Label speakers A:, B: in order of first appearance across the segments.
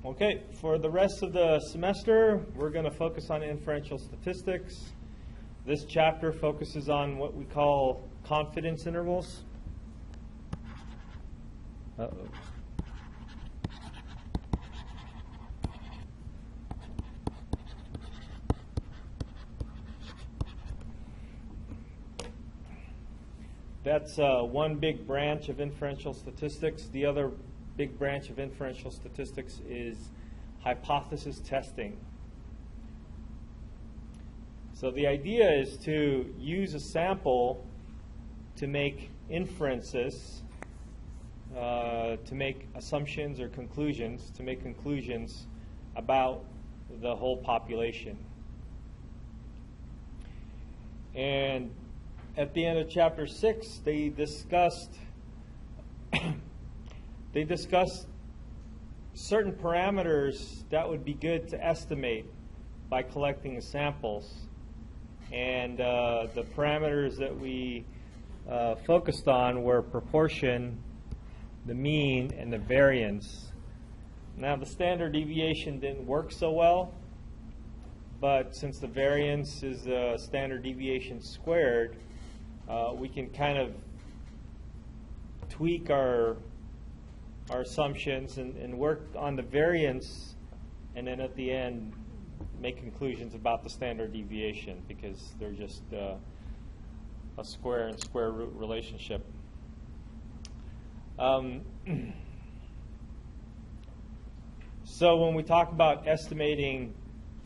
A: Okay, for the rest of the semester, we're going to focus on inferential statistics. This chapter focuses on what we call confidence intervals. Uh-oh. That's one big branch of inferential statistics. The other big branch of inferential statistics is hypothesis testing. So the idea is to use a sample to make inferences, to make assumptions or conclusions, to make conclusions about the whole population. And at the end of chapter 6, they discussed certain parameters that would be good to estimate by collecting the samples. And the parameters that we focused on were proportion, the mean, and the variance. Now, the standard deviation didn't work so well, but since the variance is the standard deviation squared, we can kind of tweak our assumptions and work on the variance, and then at the end make conclusions about the standard deviation, because they're just a square and square root relationship. So when we talk about estimating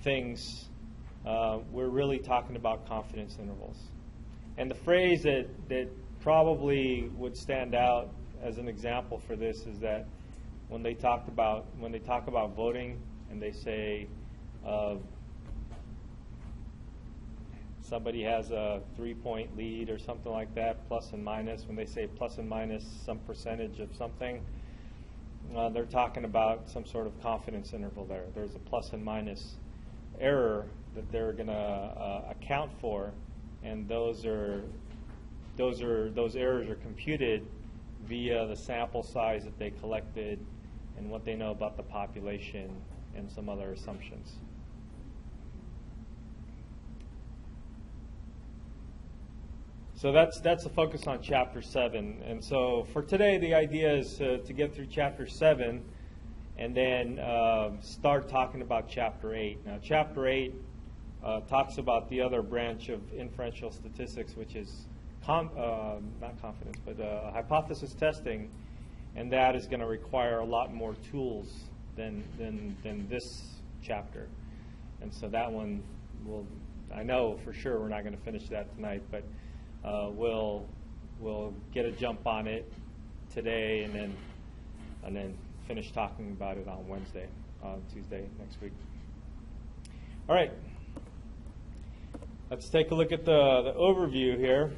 A: things, we're really talking about confidence intervals. And the phrase that probably would stand out as an example for this is that when they talk about voting and they say somebody has a 3-point lead or something like that, plus and minus, when they say plus and minus some percentage of something, they're talking about some sort of confidence interval there. There's a plus and minus error that they're going to account for, and those errors are computed via the sample size that they collected and what they know about the population and some other assumptions. So that's the focus on Chapter 7. And so for today, the idea is to get through Chapter 7 and then start talking about Chapter 8. Now, Chapter 8 talks about the other branch of inferential statistics, which is not confidence, but hypothesis testing, and that is going to require a lot more tools than this chapter. And so that one I know for sure we're not going to finish that tonight, but we'll get a jump on it today, and then finish talking about it on Tuesday next week. All right, let's take a look at the overview here.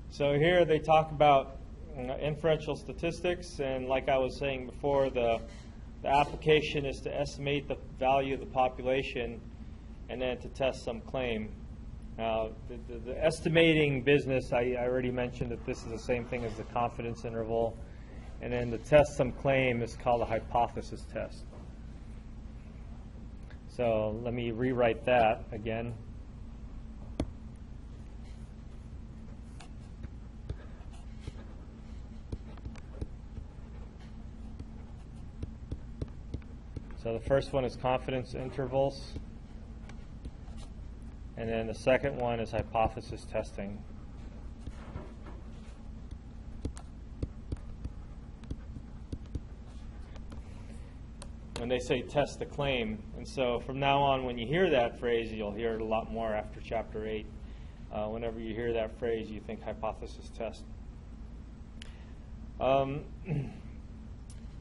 A: So here they talk about inferential statistics, and like I was saying before, the application is to estimate the value of the population and then to test some claim. Now, the estimating business, I already mentioned that this is the same thing as the confidence interval, and then the test some claim is called a hypothesis test. So let me rewrite that again. So the first one is confidence intervals, and then the second one is hypothesis testing. When they say test the claim, and so from now on when you hear that phrase, you'll hear it a lot more after Chapter 8. Whenever you hear that phrase, you think hypothesis test.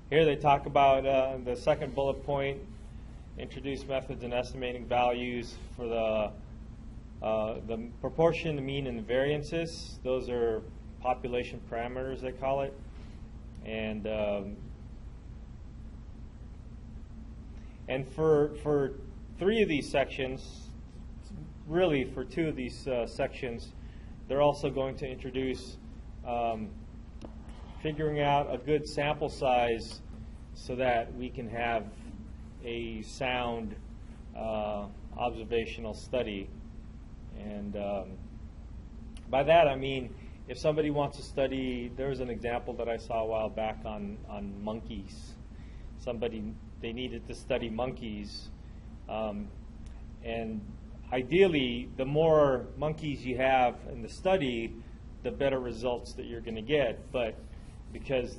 A: Here they talk about the second bullet point, introduce methods in estimating values for the proportion, the mean, and the variances. Those are population parameters, they call it. And for 3 of these sections, really for 2 of these sections, they're also going to introduce figuring out a good sample size so that we can have a sound observational study. And by that I mean, if somebody wants to study, there was an example that I saw a while back on monkeys. They needed to study monkeys, and ideally, the more monkeys you have in the study, the better results that you're going to get. But because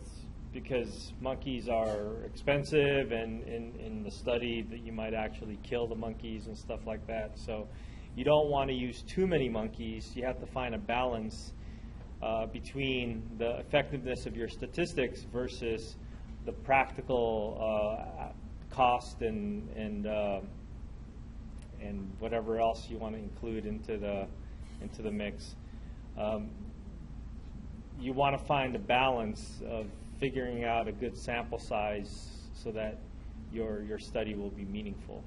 A: monkeys are expensive, and in the study that you might actually kill the monkeys and stuff like that, so you don't want to use too many monkeys. You have to find a balance between the effectiveness of your statistics versus the practical cost and whatever else you want to include into the mix. You want to find a balance of figuring out a good sample size so that your study will be meaningful.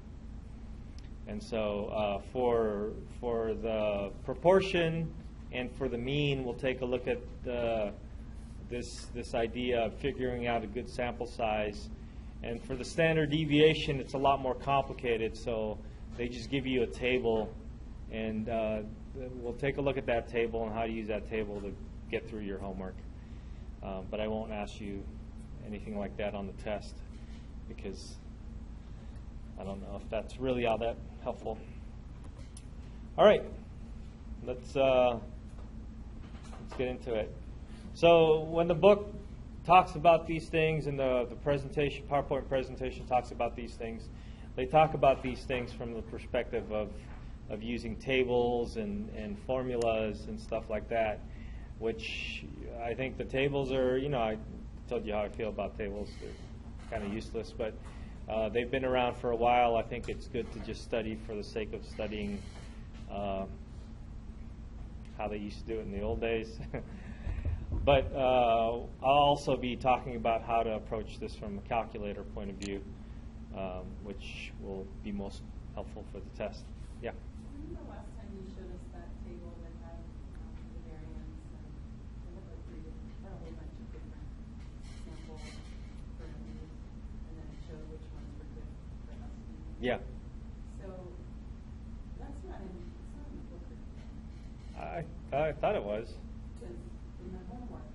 A: And so for the proportion and for the mean, we'll take a look at this idea of figuring out a good sample size. And for the standard deviation, it's a lot more complicated. So they just give you a table, and we'll take a look at that table and how to use that table to get through your homework. But I won't ask you anything like that on the test, because I don't know if that's really all that helpful. All right, let's get into it. So when the book talks about these things, and the presentation, PowerPoint presentation talks about these things, they talk about these things from the perspective of using tables and formulas and stuff like that, which I think the tables are, I told you how I feel about tables. They're kind of useless, but they've been around for a while. I think it's good to just study for the sake of studying how they used to do it in the old days. But I'll also be talking about how to approach this from a calculator point of view, which will be most helpful for the test. Yeah?
B: Remember the last time you showed us that table that had the variance, and it had a whole bunch of different sample parameters, and then it showed which ones were good for us?
A: Yeah.
B: So that's not in the book.
A: I thought it was.
B: Because in the homework,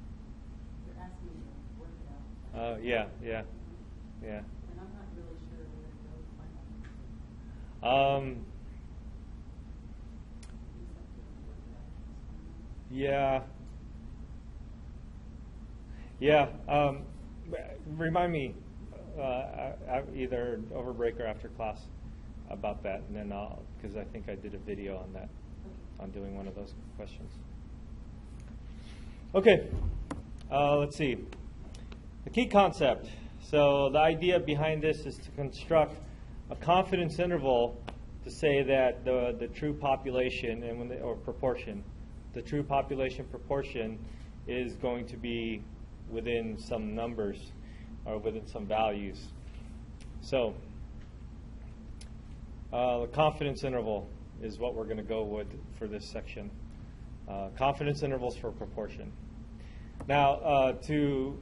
B: they're asking you to work it out.
A: Yeah.
B: And I'm not really sure where to go to find out.
A: Remind me either over break or after class about that, and then because I think I did a video on that, on doing one of those questions. Okay, let's see. The key concept. So the idea behind this is to construct a confidence interval to say that the true population or proportion, the true population proportion is going to be within some numbers or within some values. So the confidence interval is what we're going to go with for this section. Confidence intervals for proportion. Now, to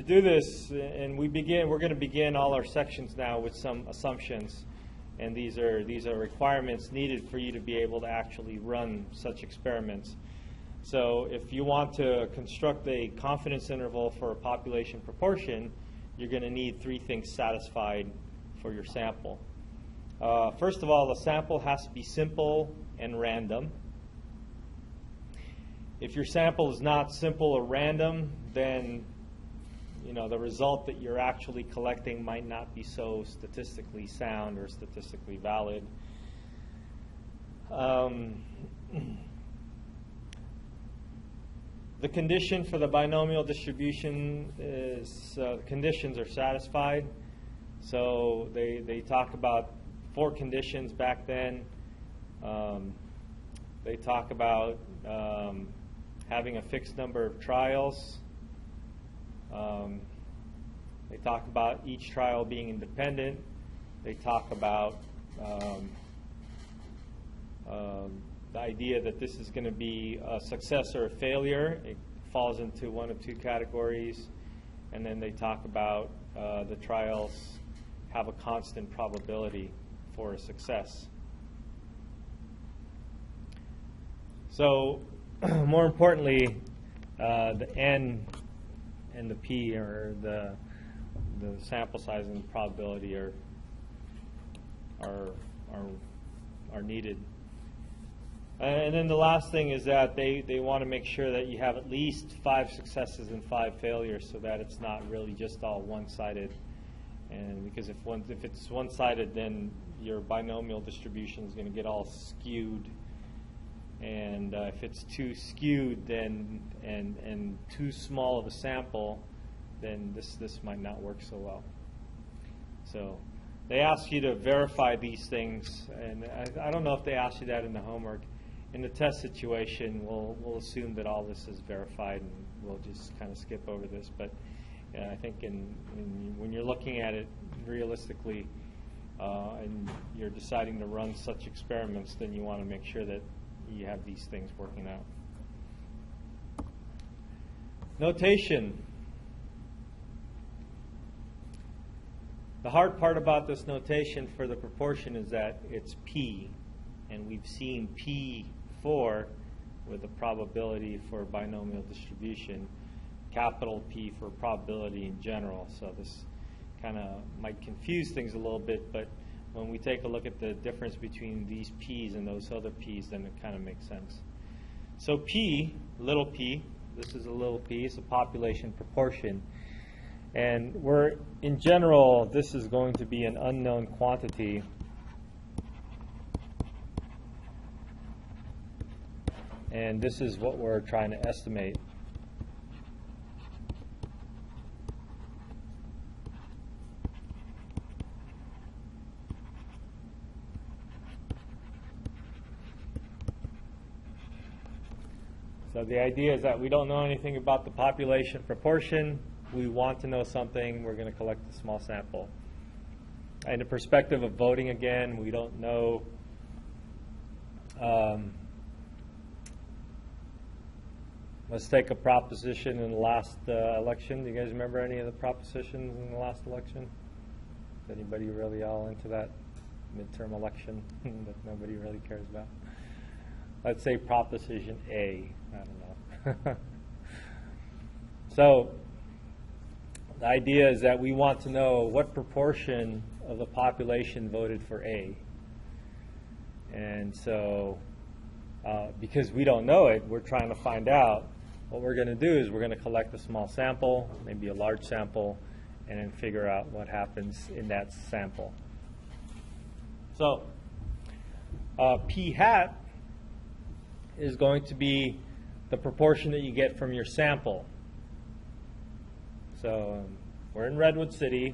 A: do this, and we're going to begin all our sections now with some assumptions, and these are requirements needed for you to be able to actually run such experiments. So if you want to construct a confidence interval for a population proportion, you're going to need three things satisfied for your sample. First of all, the sample has to be simple and random. If your sample is not simple or random, then the result that you're actually collecting might not be so statistically sound or statistically valid. The condition for the binomial distribution is conditions are satisfied. So they talk about 4 conditions back then. They talk about having a fixed number of trials. They talk about each trial being independent. They talk about the idea that this is going to be a success or a failure. falls into one of two categories, and then they talk about the trials have a constant probability for a success. So, more importantly, the N and the P, or the sample size and probability, are needed. And then the last thing is that they want to make sure that you have at least 5 successes and 5 failures, so that it's not really just all one-sided. And because if it's one-sided, then your binomial distribution is going to get all skewed. And if it's too skewed, then and too small of a sample, then this might not work so well. So they ask you to verify these things, and I don't know if they asked you that in the homework. In the test situation, we'll assume that all this is verified, and we'll just kind of skip over this. But I think when you're looking at it realistically, and you're deciding to run such experiments, then you want to make sure that you have these things working out. Notation. The hard part about this notation for the proportion is that it's P, and we've seen P before with the probability for binomial distribution, capital P for probability in general. So this kind of might confuse things a little bit, but when we take a look at the difference between these P's and those other P's, then it kind of makes sense. So P, little p, this is a little p, it's a population proportion. And in general, this is going to be an unknown quantity. And this is what we're trying to estimate. So the idea is that we don't know anything about the population proportion. We want to know something. We're going to collect a small sample. In the perspective of voting again, we don't know. Let's take a proposition in the last election. Do you guys remember any of the propositions in the last election? Is anybody really all into that midterm election that nobody really cares about? Let's say Proposition A. I don't know. So the idea is that we want to know what proportion of the population voted for A. And so because we don't know it, we're trying to find out. What we're going to do is we're going to collect a small sample, maybe a large sample, and then figure out what happens in that sample. So P hat is going to be the proportion that you get from your sample. So we're in Redwood City.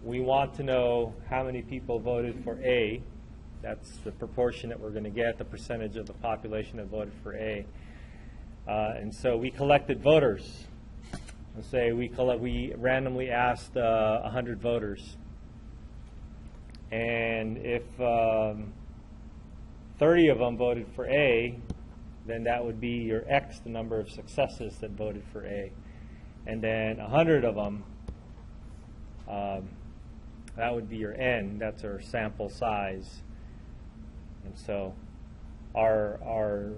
A: We want to know how many people voted for A. That's the proportion that we're going to get, the percentage of the population that voted for A. And so we collected voters. Let's say we randomly asked 100 voters. And if 30 of them voted for A, then that would be your X, the number of successes that voted for A. And then 100 of them, that would be your N. That's our sample size. And so our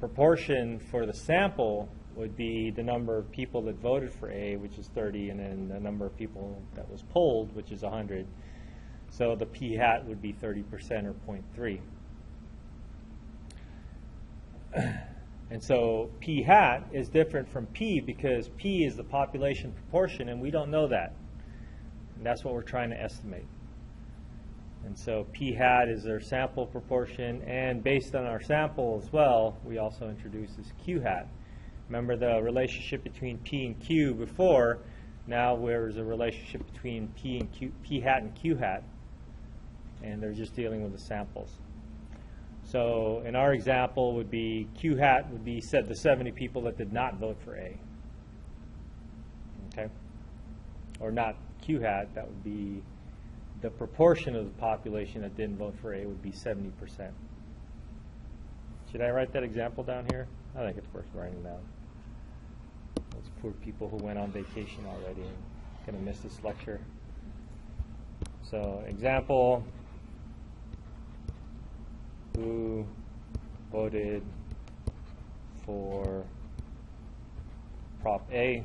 A: proportion for the sample would be the number of people that voted for A, which is 30, and then the number of people that was polled, which is 100. So the P hat would be 30% or 0.3. And so P hat is different from P because P is the population proportion, and we don't know that. And that's what we're trying to estimate. And so P hat is our sample proportion, and based on our sample as well, we also introduce this Q hat. Remember the relationship between P and Q before. Now there's a relationship between P hat and Q hat, and they're just dealing with the samples. So in our example would be Q hat would be the 70 people that did not vote for A. Okay? Or not Q hat, that would be the proportion of the population that didn't vote for A would be 70%. Should I write that example down here? I think it's worth writing down. Those poor people who went on vacation already and going to miss this lecture. So, example, who voted for Prop A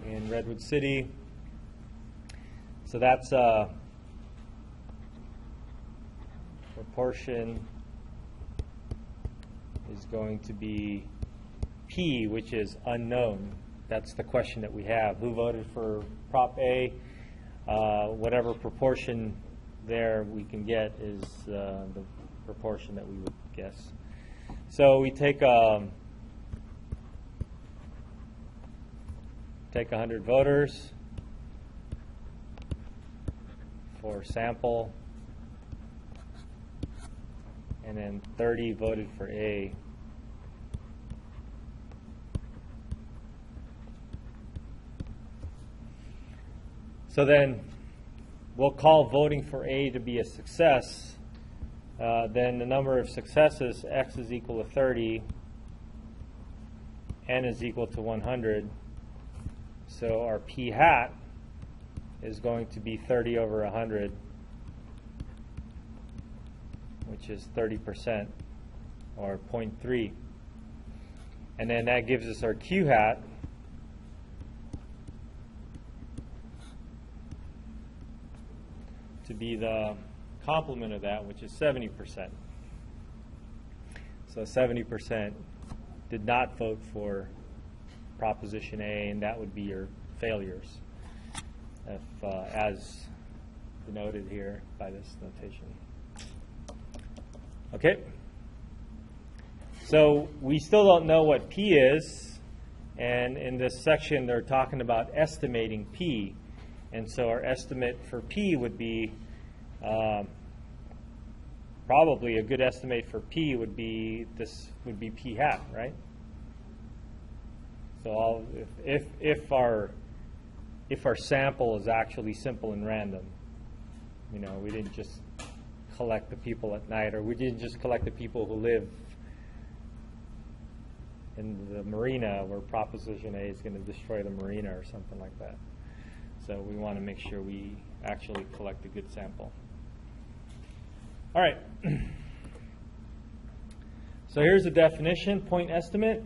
A: in Redwood City? So that's proportion is going to be P, which is unknown. That's the question that we have. Who voted for Prop A? Whatever proportion there we can get is the proportion that we would guess. So we take 100 voters for sample, and then 30 voted for A. So then we'll call voting for A to be a success. Then the number of successes, X is equal to 30, N is equal to 100. So our P hat is going to be 30 over 100, which is 30%, or 0.3. And then that gives us our Q hat, to be the complement of that, which is 70%. So 70% did not vote for Proposition A, and that would be your failures, if, as denoted here by this notation. Okay? So we still don't know what P is, and in this section they're talking about estimating P. And so our estimate for P would be, probably a good estimate for P would be, this would be P hat, right? So if our sample is actually simple and random, you know, we didn't just collect the people at night, or we didn't just collect the people who live in the marina where Proposition A is going to destroy the marina or something like that. So we want to make sure we actually collect a good sample. All right. So here's a definition, point estimate.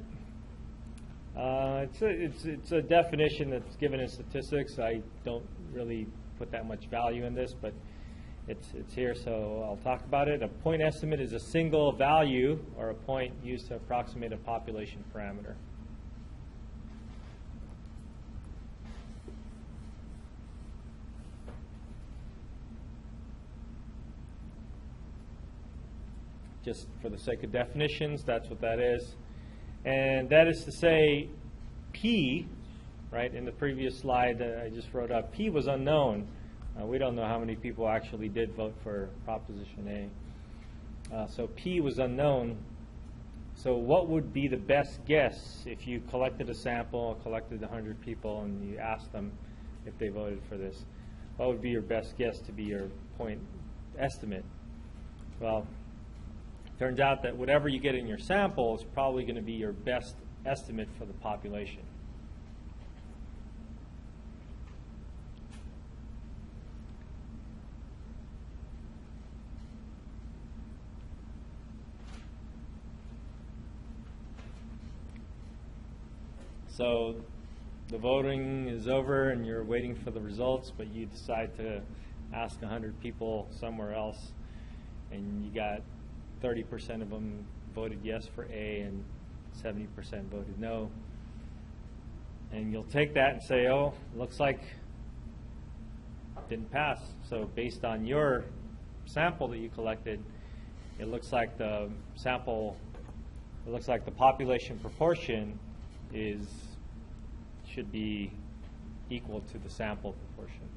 A: It's a definition that's given in statistics. I don't really put that much value in this, but it's here, so I'll talk about it. A point estimate is a single value or a point used to approximate a population parameter. Just for the sake of definitions, that's what that is. And that is to say, P, right, in the previous slide that I just wrote up, P was unknown. We don't know how many people actually did vote for Proposition A. So P was unknown. So what would be the best guess if you collected a sample, collected 100 people, and you asked them if they voted for this? What would be your best guess to be your point estimate? Well, turns out that whatever you get in your sample is probably going to be your best estimate for the population. So the voting is over and you're waiting for the results, but you decide to ask 100 people somewhere else, and you got 30% of them voted yes for A and 70% voted no. And you'll take that and say, oh, looks like it didn't pass. So based on your sample that you collected, it looks like the population proportion should be equal to the sample proportion.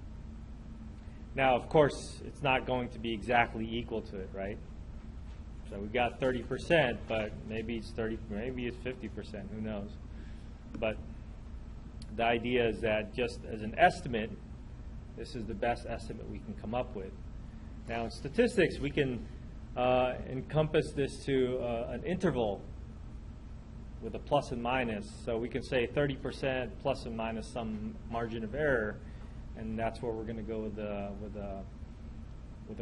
A: Now, of course, it's not going to be exactly equal to it, right? So we got 30%, but maybe it's 30, maybe it's 50%, who knows? But the idea is that just as an estimate, this is the best estimate we can come up with. Now in statistics, we can encompass this to an interval with a plus and minus. So we can say 30% plus and minus some margin of error, and that's where we're going to go with the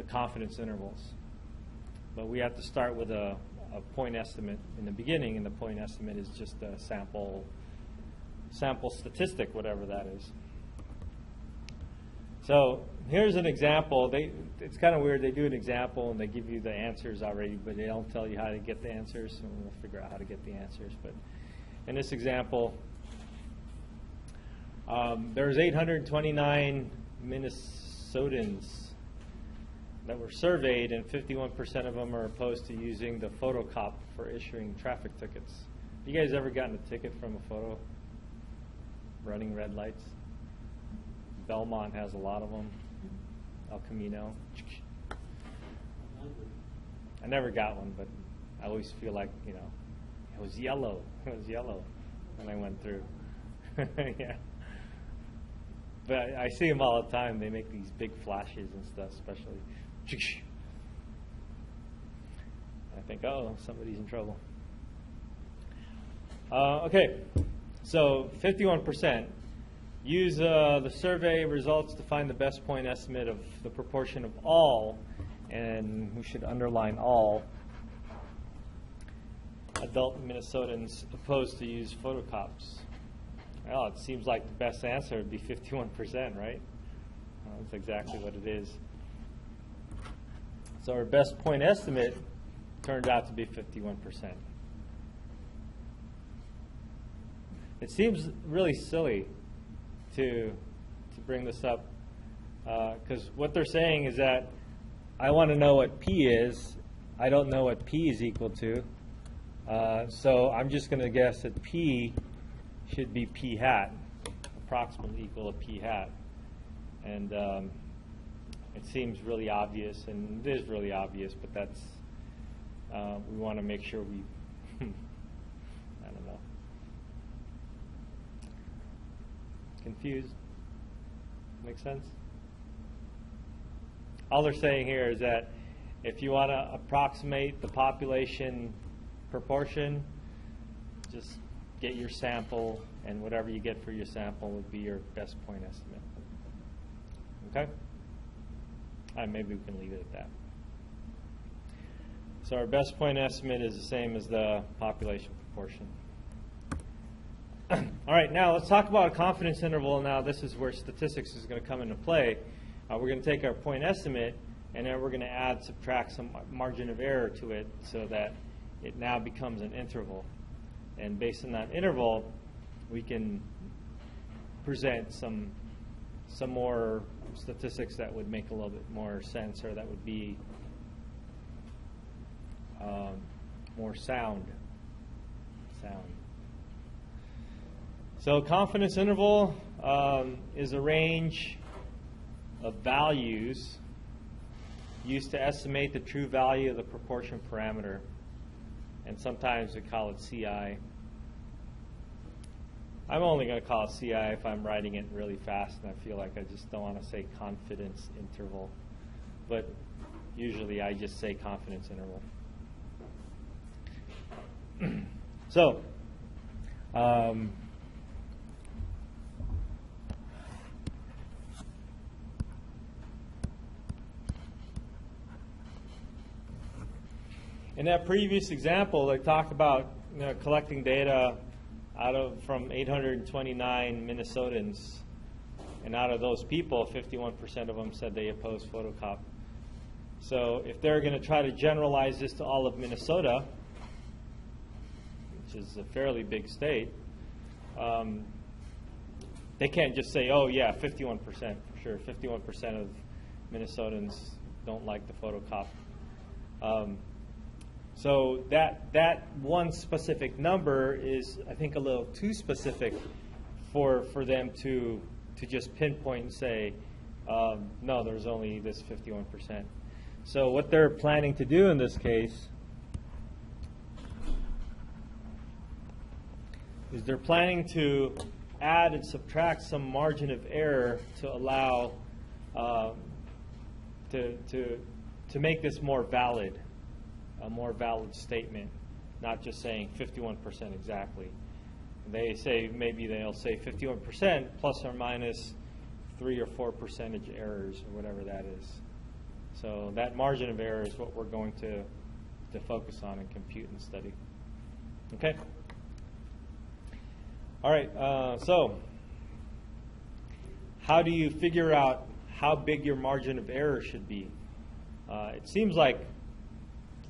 A: confidence intervals. But we have to start with a point estimate in the beginning, and the point estimate is just a sample statistic, whatever that is. So here's an example. It's kind of weird. They do an example and they give you the answers already, but they don't tell you how to get the answers, and we'll figure out how to get the answers. But in this example, there's 829 Minnesotans that were surveyed, and 51% of them are opposed to using the photocop for issuing traffic tickets. You guys ever gotten a ticket from a photo? Running red lights? Belmont has a lot of them. El Camino. I never got one, but I always feel like, it was yellow. It was yellow when I went through. Yeah. But I see them all the time. They make these big flashes and stuff, especially. I think, oh, somebody's in trouble. Okay, so 51%. Use the survey results to find the best point estimate of the proportion of all, and we should underline all, adult Minnesotans opposed to use photocops. Well, it seems like the best answer would be 51%, right? That's exactly what it is. So our best point estimate turned out to be 51%. It seems really silly to bring this up, because what they're saying is that I want to know what P is. I don't know what P is equal to. So I'm just going to guess that P should be P hat, approximately equal to P hat. And it seems really obvious, and it is really obvious, but that's, we want to make sure we, I don't know. Confused? Make sense? All they're saying here is that if you want to approximate the population proportion, just get your sample, and whatever you get for your sample would be your best point estimate. Okay? Maybe we can leave it at that. So our best point estimate is the same as the population proportion. All right, now let's talk about a confidence interval. Now this is where statistics is going to come into play. We're going to take our point estimate, and then we're going to subtract some margin of error to it so that it now becomes an interval. And based on that interval, we can present some more statistics that would make a little bit more sense, or that would be more sound. So confidence interval is a range of values used to estimate the true value of the proportion parameter, and sometimes we call it CI. I'm only going to call it CI if I'm writing it really fast and I feel like I just don't want to say confidence interval, but usually I just say confidence interval. So, in that previous example, I talked about collecting data from 829 Minnesotans, and out of those people, 51% of them said they oppose photocop. So if they're going to try to generalize this to all of Minnesota, which is a fairly big state, they can't just say, oh yeah, 51% for sure. 51% of Minnesotans don't like the photocop. So that one specific number is, I think, a little too specific for them to just pinpoint and say, no, there's only this 51%. So what they're planning to do in this case is they're planning to add and subtract some margin of error to allow to make this more valid, a more valid statement not just saying 51% exactly. They say, maybe they'll say 51% plus or minus 3 or 4 percentage errors or whatever that is. So that margin of error is what we're going to focus on and compute and study. Okay? All right, so how do you figure out how big your margin of error should be? It seems like,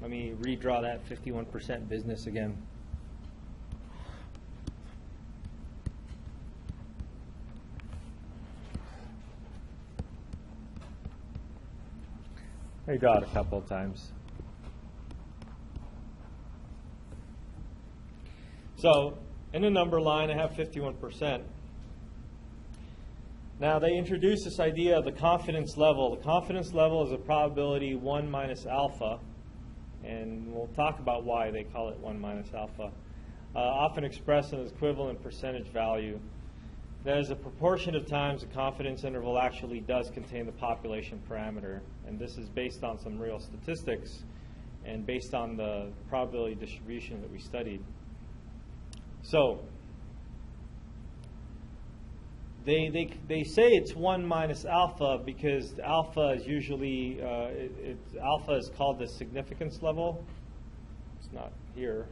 A: let me redraw that 51% business again. Redraw it a couple of times. So in the number line, I have 51%. Now, they introduce this idea of the confidence level. The confidence level is a probability 1 minus alpha, and we'll talk about why they call it 1 minus alpha, often expressed in an equivalent percentage value. That is a proportion of times the confidence interval actually does contain the population parameter, and this is based on some real statistics and based on the probability distribution that we studied. So they say it's 1 minus alpha because alpha is usually, alpha is called the significance level. It's not here.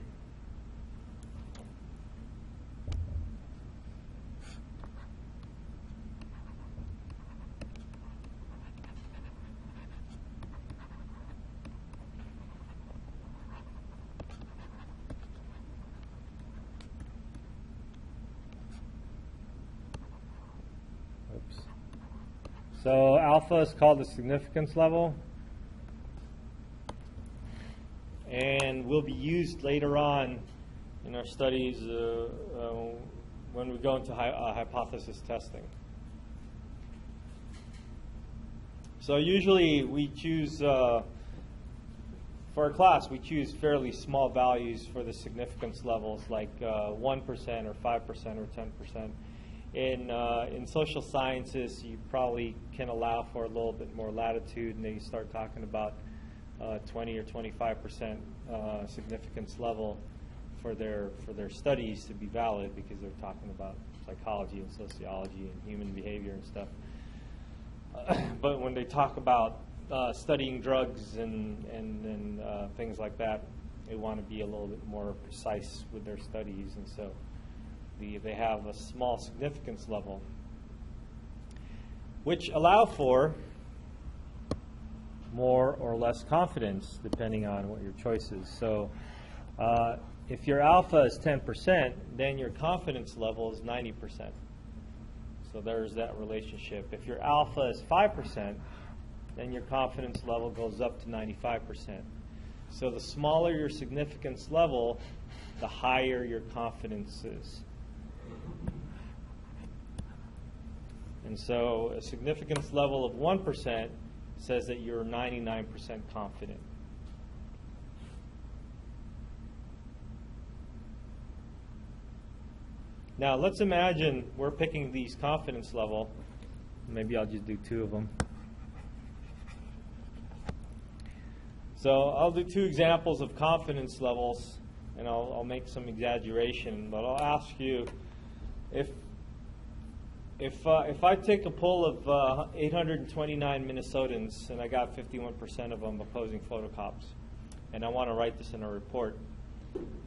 A: So alpha is called the significance level, and will be used later on in our studies when we go into hypothesis testing. So usually we choose, for our class, we choose fairly small values for the significance levels, like 1% or 5% or 10%. In social sciences, you probably can allow for a little bit more latitude, and they start talking about 20 or 25% significance level for their studies to be valid, because they're talking about psychology and sociology and human behavior and stuff. But when they talk about studying drugs and things like that, they want to be a little bit more precise with their studies, and so they have a small significance level, which allow for more or less confidence depending on what your choice is. So if your alpha is 10%, then your confidence level is 90%. So there's that relationship. If your alpha is 5%, then your confidence level goes up to 95%. So the smaller your significance level, the higher your confidence is. And so a significance level of 1% says that you're 99% confident. Now let's imagine we're picking these confidence level. Maybe I'll just do 2 of them. So I'll do 2 examples of confidence levels, and I'll make some exaggeration, but I'll ask you, if I take a poll of 829 Minnesotans, and I got 51% of them opposing photocops, and I want to write this in a report,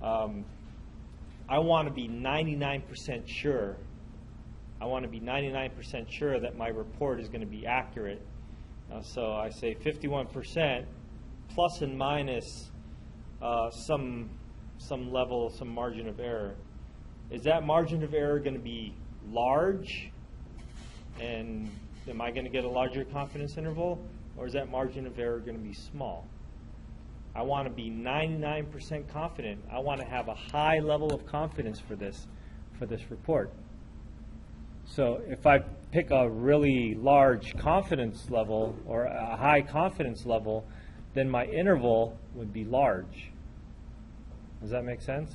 A: I want to be 99% sure. I want to be 99% sure that my report is going to be accurate. So I say 51% plus and minus some level, some margin of error. Is that margin of error going to be large? And am I going to get a larger confidence interval? Or is that margin of error going to be small? I want to be 99% confident. I want to have a high level of confidence for this report. So if I pick a really large confidence level or a high confidence level, then my interval would be large. Does that make sense?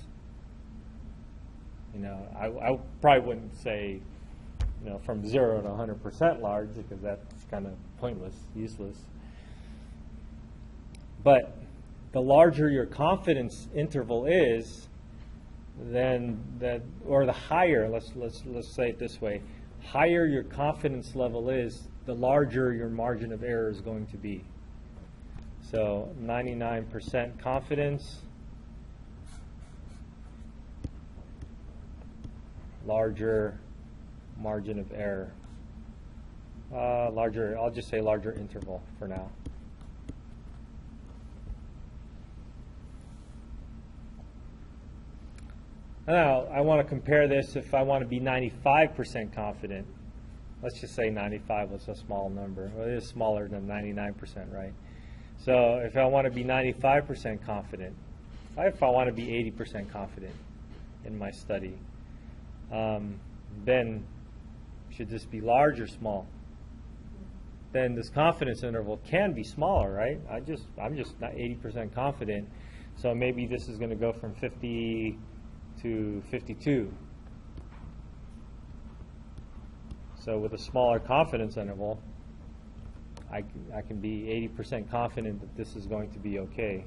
A: I probably wouldn't say, from 0 to 100% large, because that's kind of pointless, useless. But the larger your confidence interval is, then that, or the higher, let's say it this way, higher your confidence level is, the larger your margin of error is going to be. So 99% confidence, larger margin of error. I'll just say larger interval for now. Now, I want to compare this if I want to be 95% confident. Let's just say 95 was a small number. Well, it is smaller than 99%, right? So if I want to be 95% confident, if I want to be 80% confident in my study, then should this be large or small? Then this confidence interval can be smaller, right? I'm just not 80% confident, so maybe this is going to go from 50 to 52. So with a smaller confidence interval, I can be 80% confident that this is going to be okay.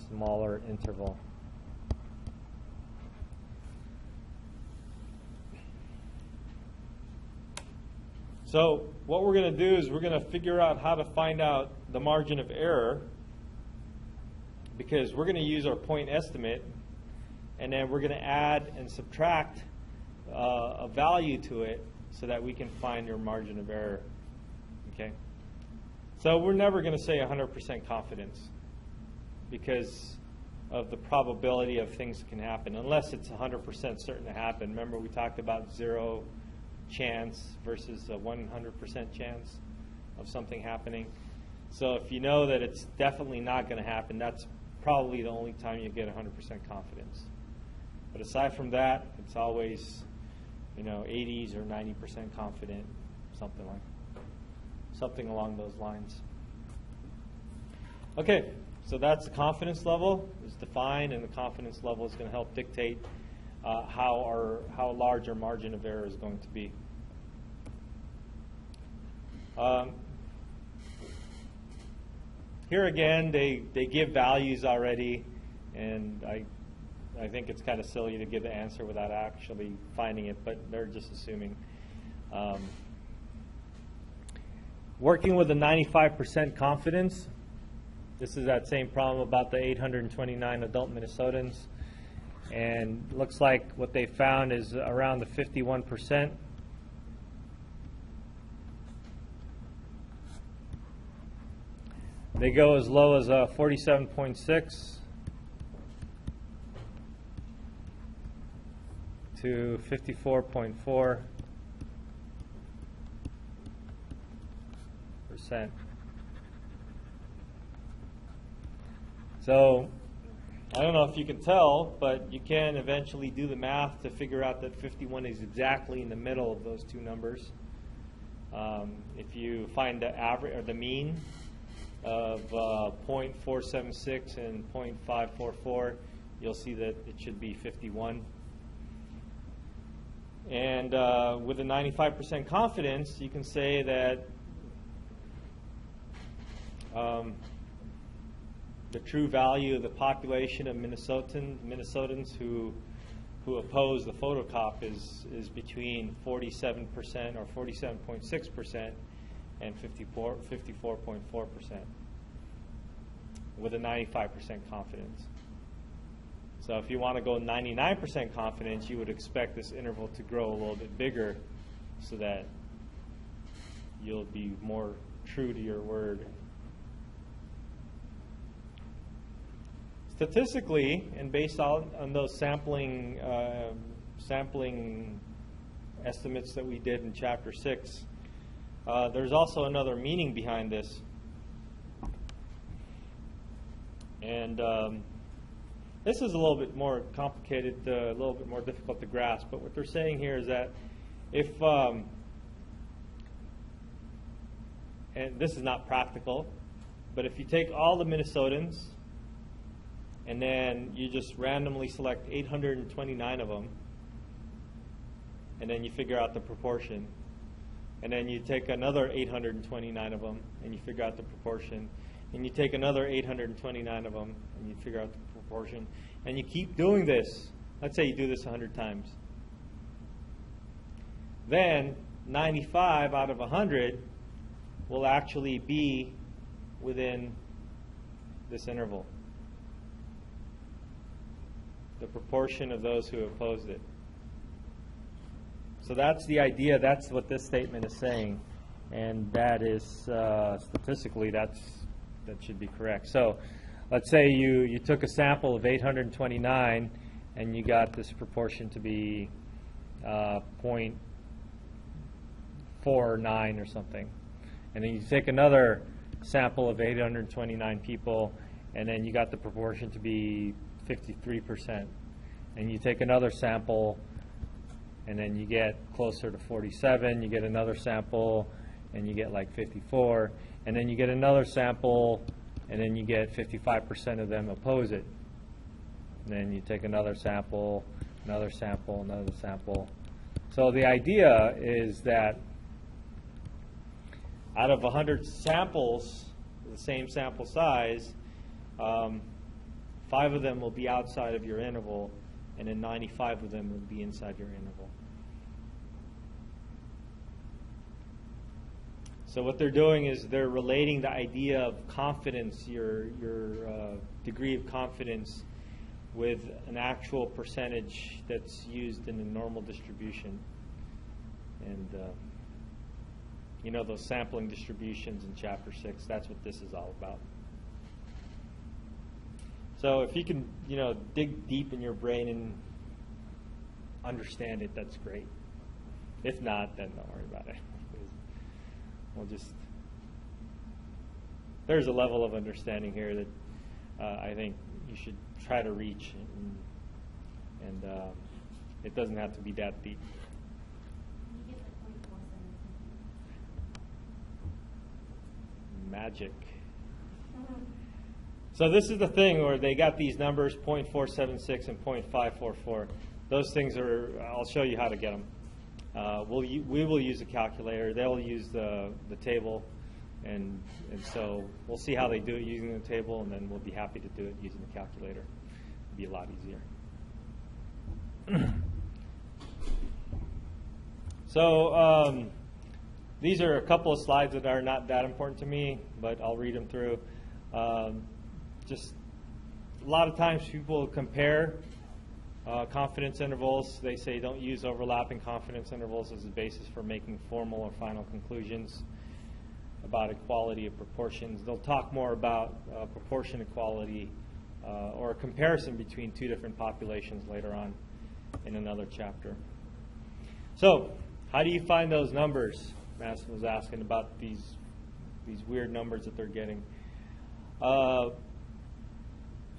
A: Smaller interval. So what we're going to do is we're going to figure out how to find out the margin of error, because we're going to use our point estimate, and then we're going to add and subtract a value to it so that we can find your margin of error. Okay? So we're never going to say 100% confidence because of the probability of things that can happen, unless it's 100% certain to happen. Remember we talked about zero chance versus a 100% chance of something happening. So if you know that it's definitely not going to happen, that's probably the only time you get 100% confidence. But aside from that, it's always, 80s or 90% confident, something along those lines. Okay, so that's the confidence level is defined, and the confidence level is going to help dictate how large our margin of error is going to be. Here again, they give values already, and I think it's kind of silly to give the answer without actually finding it, but they're just assuming. Working with a 95% confidence, this is that same problem about the 829 adult Minnesotans. And looks like what they found is around the 51%. They go as low as 47.6 to 54.4%. So I don't know if you can tell, but you can eventually do the math to figure out that 51 is exactly in the middle of those two numbers. If you find the average or the mean of 0.476 and 0.544, you'll see that it should be 51. And with a 95% confidence, you can say that the true value of the population of Minnesotans who oppose the photocop is between 47% or 47.6% and 54.4% with a 95% confidence. So if you want to go 99% confidence, you would expect this interval to grow a little bit bigger so that you'll be more true to your word. Statistically, and based on those sampling estimates that we did in Chapter 6, there's also another meaning behind this. And this is a little bit more complicated, a little bit more difficult to grasp, but what they're saying here is that if, and this is not practical, but if you take all the Minnesotans and then you just randomly select 829 of them, and then you figure out the proportion, and then you take another 829 of them, and you figure out the proportion, and you take another 829 of them, and you figure out the proportion, and you keep doing this. Let's say you do this 100 times. Then 95 out of 100 will actually be within this interval, the proportion of those who opposed it. So that's the idea. That's what this statement is saying, and that is statistically that should be correct. So let's say you took a sample of 829 and you got this proportion to be 0.49 or something, and then you take another sample of 829 people and then you got the proportion to be 53%, and you take another sample and then you get closer to 47, you get another sample and you get like 54, and then you get another sample and then you get 55% of them oppose it. And then you take another sample, another sample, another sample. So the idea is that out of 100 samples, the same sample size, 5 of them will be outside of your interval, and then 95 of them will be inside your interval. So what they're doing is they're relating the idea of confidence, your degree of confidence, with an actual percentage that's used in the normal distribution. And you know those sampling distributions in Chapter 6, that's what this is all about. So if you can, dig deep in your brain and understand it, that's great. If not, then don't worry about it. There's a level of understanding here that I think you should try to reach, and it doesn't have to be that deep. Magic. So this is the thing where they got these numbers, 0.476 and 0.544. Those things are, I'll show you how to get them. We will use a calculator. They'll use the table, and so we'll see how they do it using the table, and then we'll be happy to do it using the calculator. It'll be a lot easier. So these are a couple of slides that are not that important to me, but I'll read them through. Just a lot of times people compare confidence intervals. They say don't use overlapping confidence intervals as a basis for making formal or final conclusions about equality of proportions. They'll talk more about proportion equality or a comparison between two different populations later on in another chapter. So how do you find those numbers? Madison was asking about these weird numbers that they're getting.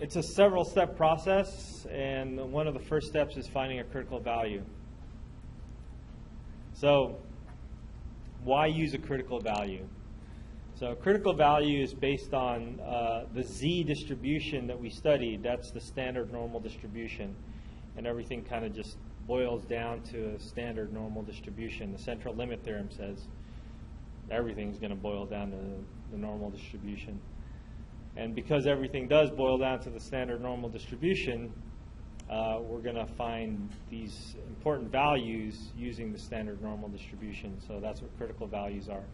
A: It's a several-step process, and one of the first steps is finding a critical value. So why use a critical value? So a critical value is based on the z distribution that we studied. That's the standard normal distribution, and everything kind of just boils down to a standard normal distribution. The central limit theorem says everything's going to boil down to the normal distribution. And because everything does boil down to the standard normal distribution, we're going to find these important values using the standard normal distribution. So that's what critical values are.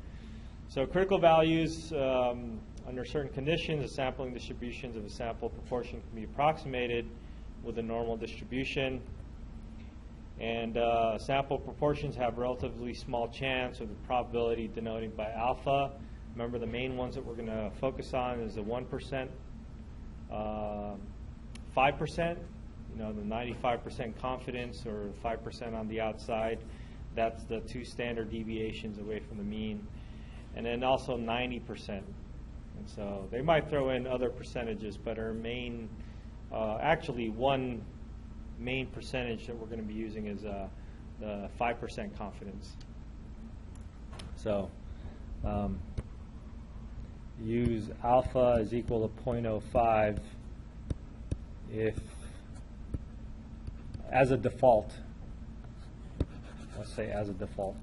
A: So critical values, under certain conditions, the sampling distributions of a sample proportion can be approximated with a normal distribution. And sample proportions have relatively small chance, with the probability denoted by alpha. Remember, the main ones that we're going to focus on is the 1%, 5%, the 95% confidence, or 5% on the outside. That's the two standard deviations away from the mean. And then also 90%. And so they might throw in other percentages, but our main, actually one main percentage that we're going to be using is the 5% confidence. So use alpha is equal to 0.05 if, as a default, let's say as a default.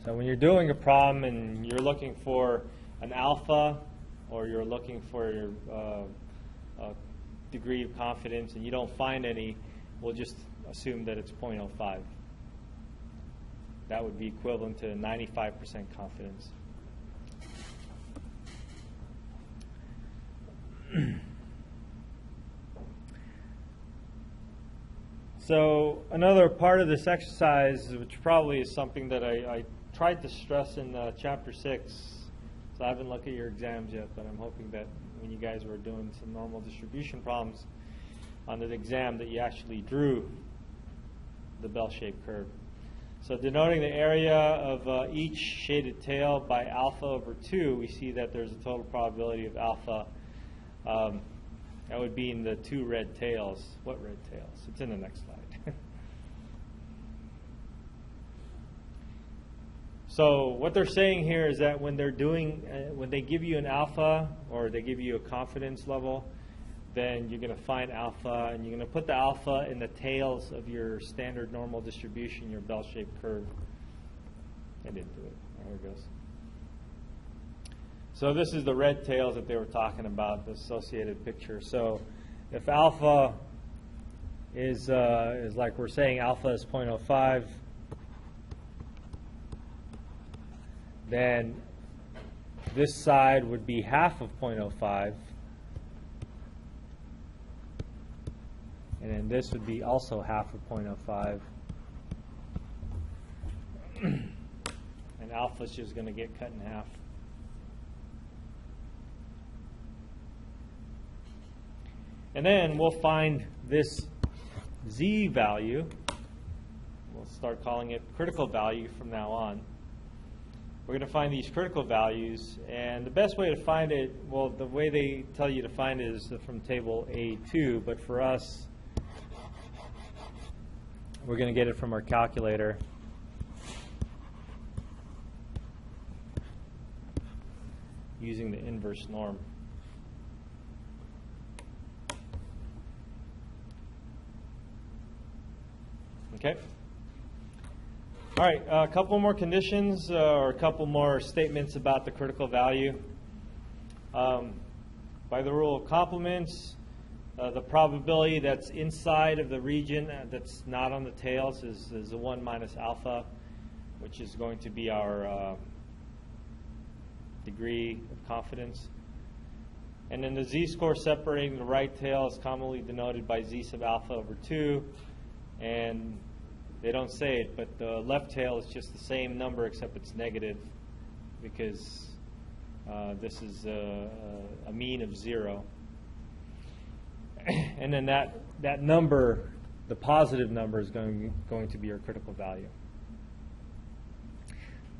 A: So when you're doing a problem and you're looking for an alpha, or you're looking for a degree of confidence and you don't find any, we'll just assume that it's 0.05. That would be equivalent to 95% confidence. So another part of this exercise, which probably is something that I tried to stress in Chapter 6, so I haven't looked at your exams yet, but I'm hoping that when you guys were doing some normal distribution problems on the exam that you actually drew the bell-shaped curve. So denoting the area of each shaded tail by alpha over 2, we see that there's a total probability of alpha. That would be in the 2 red tails. What red tails? It's in the next slide. So what they're saying here is that when they're doing, when they give you an alpha or they give you a confidence level, then you're going to find alpha, and you're going to put the alpha in the tails of your standard normal distribution, your bell-shaped curve. I didn't do it. There it goes. So this is the red tails that they were talking about, the associated picture. So if alpha is like we're saying alpha is 0.05, then this side would be half of 0.05, and then this would be also half of 0.05, and alpha is just going to get cut in half. And then we'll find this z value. We'll start calling it critical value from now on. We're going to find these critical values, and the best way to find it, well, the way they tell you to find it is from table A2, but for us, we're going to get it from our calculator. Using the inverse norm. Okay. All right, a couple more conditions or a couple more statements about the critical value. By the rule of complements, the probability that's inside of the region that's not on the tails is the 1 minus alpha, which is going to be our degree of confidence. And then the z-score separating the right tail is commonly denoted by z sub alpha over 2. And they don't say it, but the left tail is just the same number except it's negative because this is a mean of 0. And then that number, the positive number, is going to be our critical value.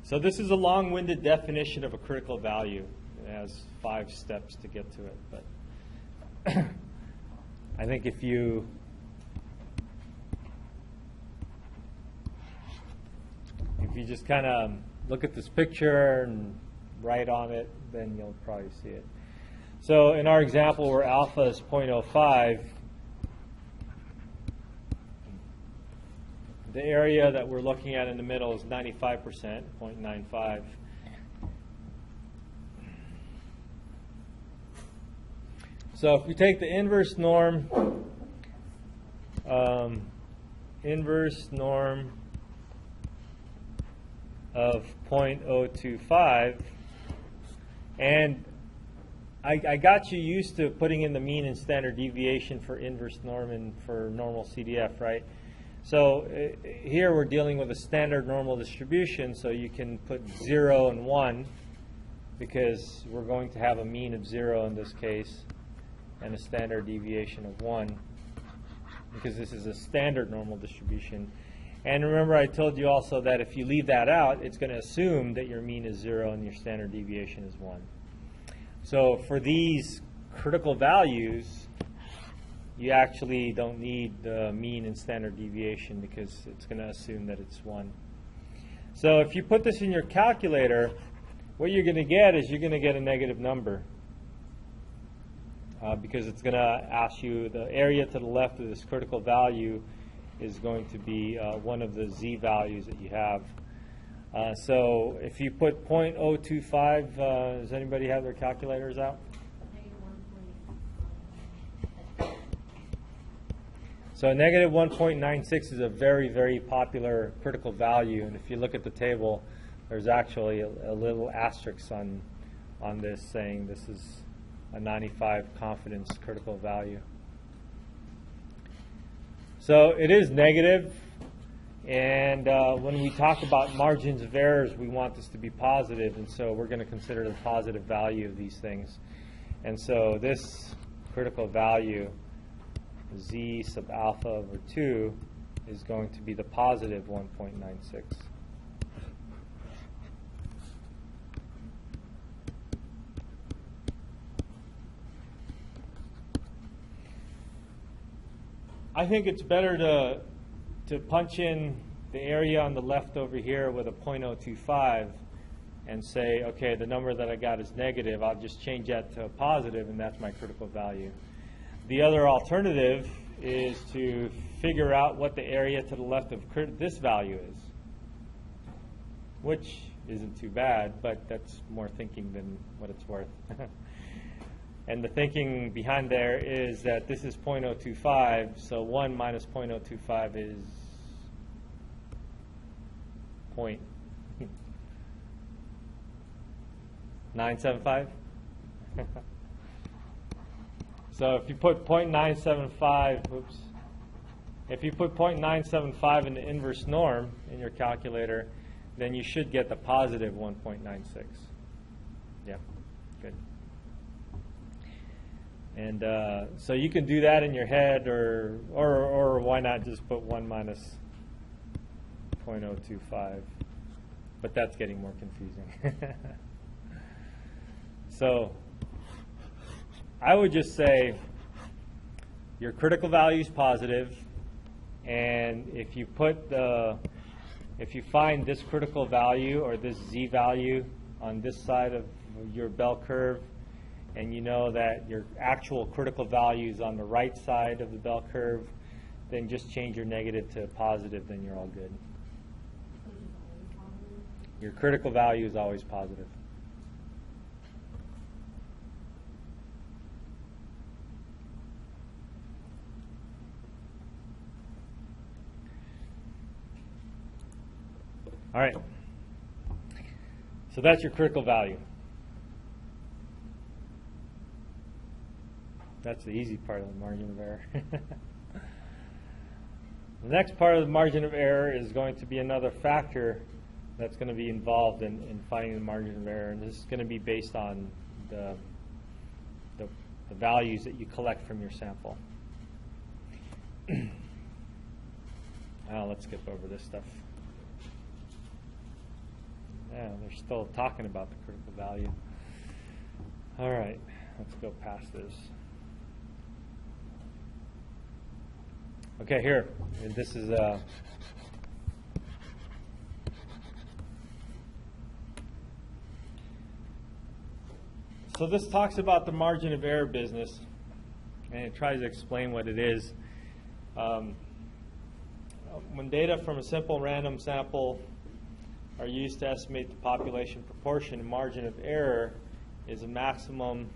A: So this is a long-winded definition of a critical value. It has 5 steps to get to it. But I think if you just kind of look at this picture and write on it, then you'll probably see it. So in our example where alpha is 0.05, the area that we're looking at in the middle is 95%, 0.95. So if we take the inverse norm of 0.025, and I got you used to putting in the mean and standard deviation for inverse norm and for normal CDF, right? So here we're dealing with a standard normal distribution, so you can put 0 and 1 because we're going to have a mean of 0 in this case and a standard deviation of 1 because this is a standard normal distribution. And remember, I told you also that if you leave that out, it's going to assume that your mean is 0 and your standard deviation is 1. So for these critical values, you actually don't need the mean and standard deviation because it's going to assume that it's 1. So if you put this in your calculator, what you're going to get is you're going to get a negative number because it's going to ask you the area to the left of this critical value is going to be one of the z values that you have. So if you put .025, does anybody have their calculators out? So negative 1.96 is a very, very popular critical value. And if you look at the table, there's actually a little asterisk on this saying this is a 95 confidence critical value. So it is negative, and when we talk about margins of errors, we want this to be positive, and so we're going to consider the positive value of these things. And so this critical value, z sub alpha over 2, is going to be the positive 1.96. I think it's better to punch in the area on the left over here with a .025 and say, okay, the number that I got is negative. I'll just change that to a positive, and that's my critical value. The other alternative is to figure out what the area to the left of this value is, which isn't too bad, but that's more thinking than what it's worth. And the thinking behind there is that this is .025, so 1 minus .025 is .975. So if you put .975, if you put .975 in the inverse norm in your calculator, then you should get the positive 1.96. Yeah, good. And so you can do that in your head, or why not just put 1 minus .025? But that's getting more confusing. So I would just say your critical value is positive, and if you find this critical value or this z value on this side of your bell curve, and you know that your actual critical value is on the right side of the bell curve, then just change your negative to positive, then you're all good. Your critical value is always positive. All right. So that's your critical value. That's the easy part of the margin of error. The next part of the margin of error is going to be another factor that's going to be involved in finding the margin of error, and this is going to be based on the values that you collect from your sample. Now let's skip over this stuff. Yeah, they're still talking about the critical value. All right, let's go past this. Okay, here, and this is so this talks about the margin of error business, and it tries to explain what it is. When data from a simple random sample are used to estimate the population proportion, margin of error is a maximum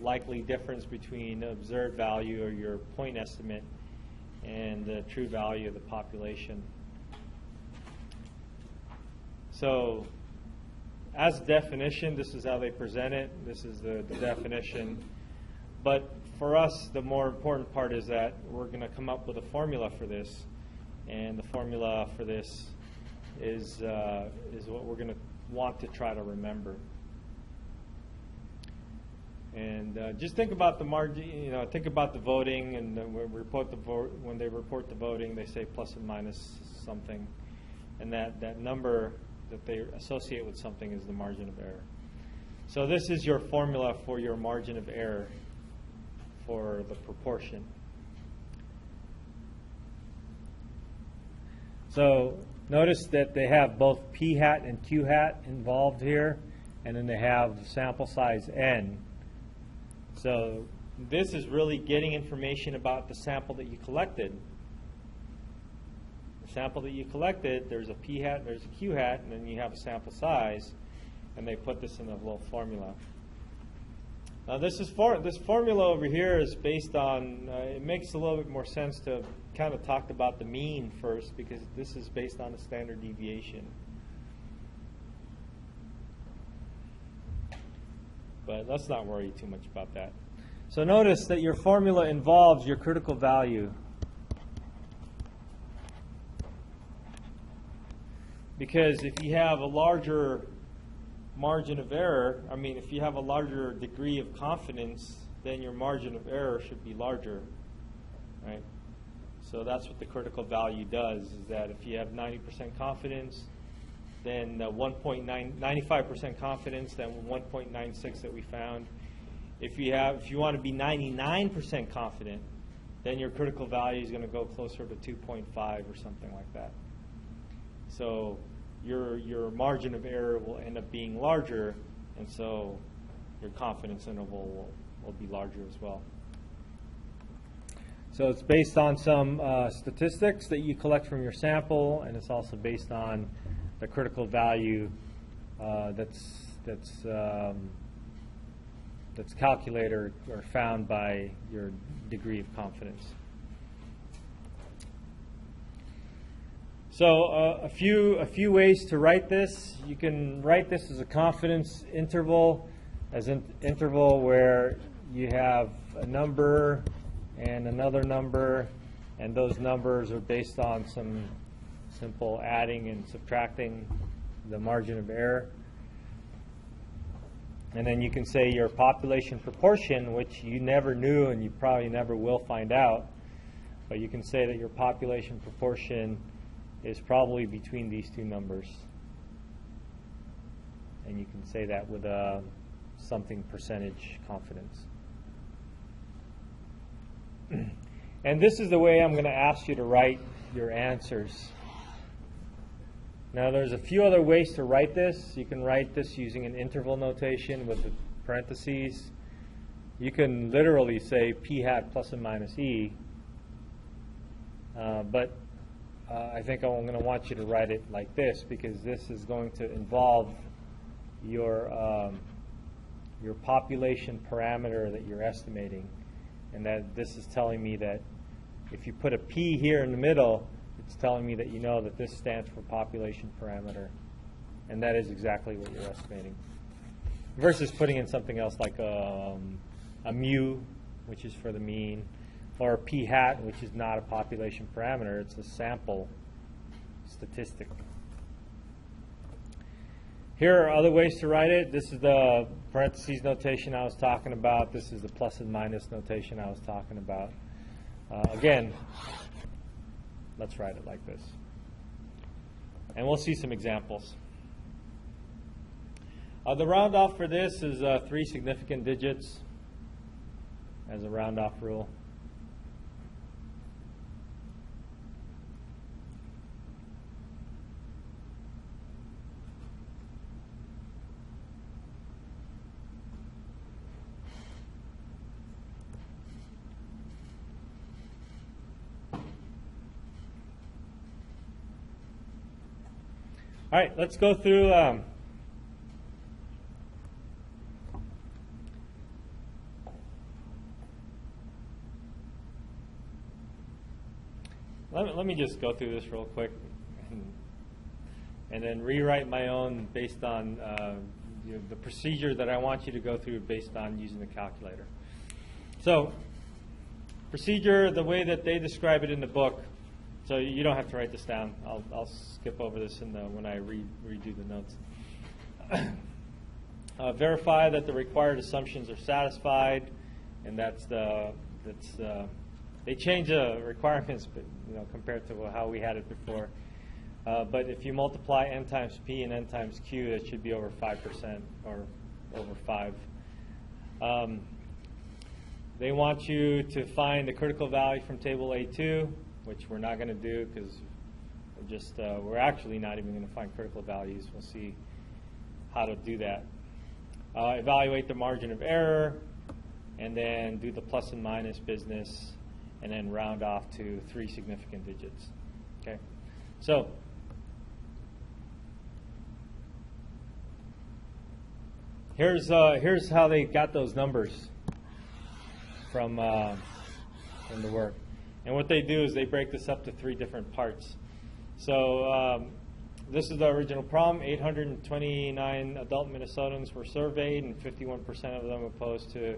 A: likely difference between the observed value or your point estimate and the true value of the population. So as a definition, this is how they present it. This is the definition. But for us, the more important part is that we're going to come up with a formula for this. And the formula for this is what we're going to want to try to remember. And just think about the margin, think about the voting, and when they report the voting, they say plus and minus something. And that number that they associate with something is the margin of error. So this is your formula for your margin of error for the proportion. So notice that they have both p hat and q hat involved here, and then they have sample size n. So this is really getting information about the sample that you collected. sample that you collected, there's a p hat, there's a q hat, and then you have a sample size, and they put this in a little formula. Now this formula over here is based on, it makes a little bit more sense to kind of talk about the mean first, because this is based on a standard deviation. But let's not worry too much about that. So notice that your formula involves your critical value. Because if you have a larger margin of error, if you have a larger degree of confidence, then your margin of error should be larger, right? So that's what the critical value does, is that if you have 90% confidence, then 95% confidence, then 1.96 that we found. If you want to be 99% confident, then your critical value is going to go closer to 2.5 or something like that. So your margin of error will end up being larger, and so your confidence interval will be larger as well. So it's based on some statistics that you collect from your sample, and it's also based on the critical value that's calculated or found by your degree of confidence. So a few ways to write this. You can write this as a confidence interval, as an interval where you have a number and another number, and those numbers are based on some simple adding and subtracting the margin of error. And then you can say your population proportion, which you never knew and you probably never will find out, but you can say that your population proportion is probably between these two numbers. And you can say that with something percentage confidence. And this is the way I'm going to ask you to write your answers. Now there's a few other ways to write this. You can write this using an interval notation with the parentheses. You can literally say p hat plus and minus e, but I think I'm going to want you to write it like this, because this is going to involve your population parameter that you're estimating, and that this is telling me that if you put a p here in the middle, it's telling me that you know that this stands for population parameter, and that is exactly what you're estimating. Versus putting in something else like a mu, which is for the mean, or a p hat, which is not a population parameter, it's a sample statistic. Here are other ways to write it. This is the parentheses notation I was talking about. This is the plus and minus notation I was talking about. Again, let's write it like this. And we'll see some examples. The round off for this is 3 significant digits as a round off rule. All right, let's go through let me just go through this real quick and then rewrite my own based on the procedure that I want you to go through based on using the calculator. So procedure, the way that they describe it in the book. So you don't have to write this down. I'll skip over this when I redo the notes. Verify that the required assumptions are satisfied, and they change the requirements, but compared to how we had it before. But if you multiply n times p and n times q, it should be over 5% or over 5. They want you to find the critical value from table A2, which we're not going to do because we're actually not even going to find critical values. We'll see how to do that. Evaluate the margin of error, and then do the plus and minus business, and then round off to 3 significant digits. Okay. So here's how they got those numbers from the work. And what they do is they break this up to 3 different parts. So this is the original problem. 829 adult Minnesotans were surveyed, and 51% of them opposed to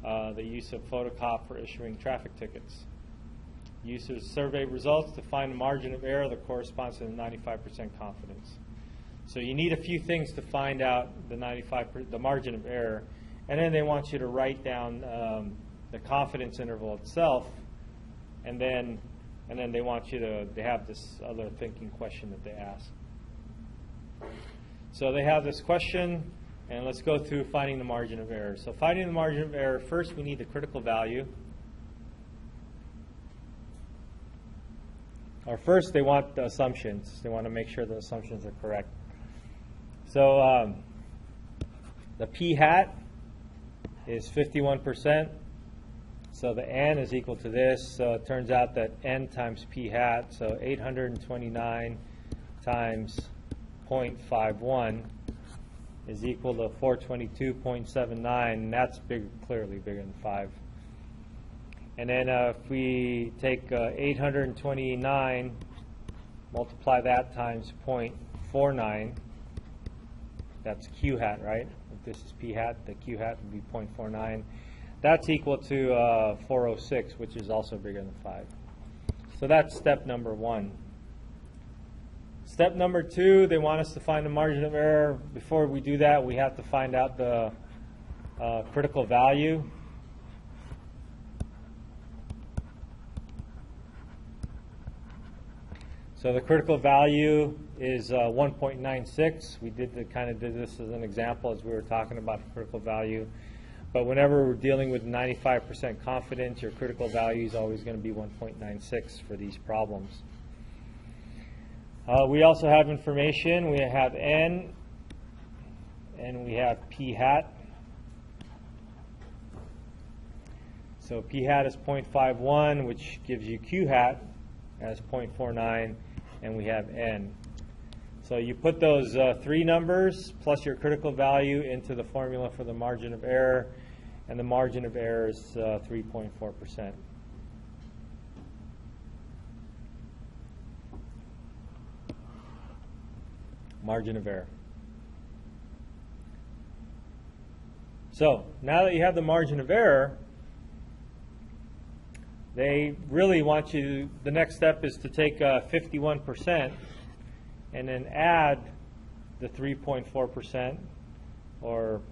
A: the use of photocop for issuing traffic tickets. Users survey results to find a margin of error that corresponds to the 95% confidence. So you need a few things to find out the margin of error, and then they want you to write down the confidence interval itself, and then they want you to have this other thinking question that they ask. So they have this question, and let's go through finding the margin of error. So finding the margin of error, first we need the critical value. Or first they want the assumptions. They want to make sure the assumptions are correct. So the p hat is 51%. So the n is equal to this. So it turns out that n times p hat, so 829 times 0.51 is equal to 422.79, and that's clearly bigger than 5. And then if we take 829, multiply that times 0.49, that's q hat, right? If this is p hat, the q hat would be 0.49. That's equal to 406, which is also bigger than 5. So that's step number 1. Step number 2, they want us to find the margin of error. Before we do that, we have to find out the critical value. So the critical value is 1.96. We did this as an example as we were talking about critical value. But whenever we're dealing with 95% confidence, your critical value is always going to be 1.96 for these problems. We also have information. We have n, and we have p hat. So p hat is 0.51, which gives you q hat as 0.49, and we have n. So you put those 3 numbers plus your critical value into the formula for the margin of error, and the margin of error is 3.4%. Margin of error. So now that you have the margin of error, they really want you, the next step is to take 51% and then add the 3.4%, or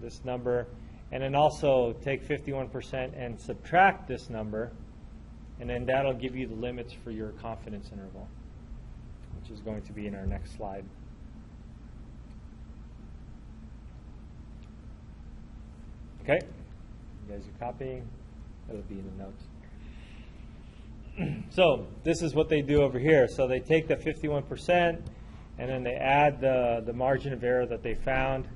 A: this number, and then also take 51% and subtract this number, and then that'll give you the limits for your confidence interval, which is going to be in our next slide. Okay, you guys are copying? It'll be in the notes. So this is what they do over here. So they take the 51% and then they add the margin of error that they found.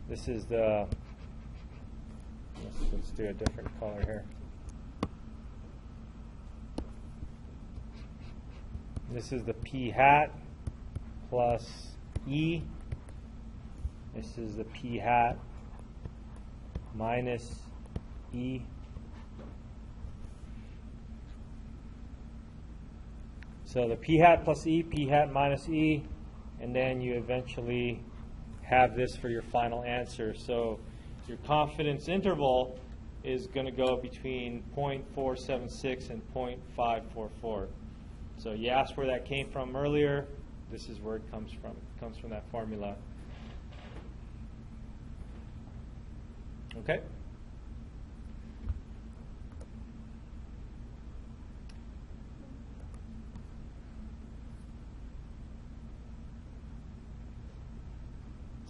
A: This is the, let's do a different color here. This is the p hat plus e. This is the p hat minus e. So the p hat plus e, p hat minus e, and then you eventually have this for your final answer. So your confidence interval is going to go between 0.476 and 0.544. So you asked where that came from earlier. This is where it comes from. It comes from that formula. Okay?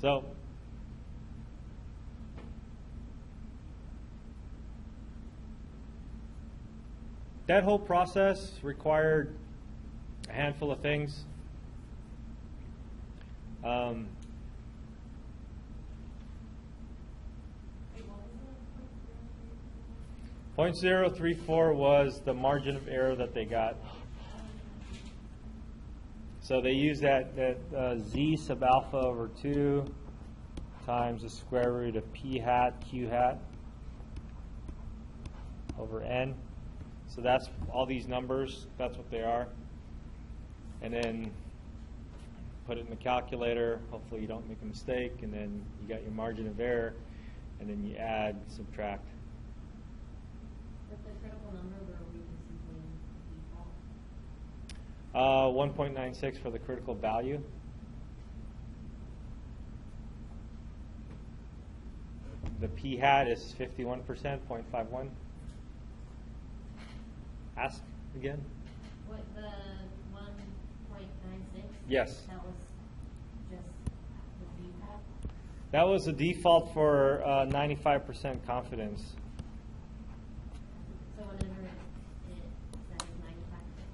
A: So that whole process required a handful of things. 0.034 was the margin of error that they got. So they use that z sub alpha over 2 times the square root of p hat q hat over n. So that's all these numbers, that's what they are. And then put it in the calculator, hopefully you don't make a mistake, and then you got your margin of error, and then you add, subtract.
B: But the critical number, where we can simply default?
A: 1.96 for the critical value. The p hat is 51%, 0.51. Ask again.
B: What, the 1.96?
A: Yes.
B: That was just the default?
A: That was the default for 95% confidence.
B: So whenever it says 95%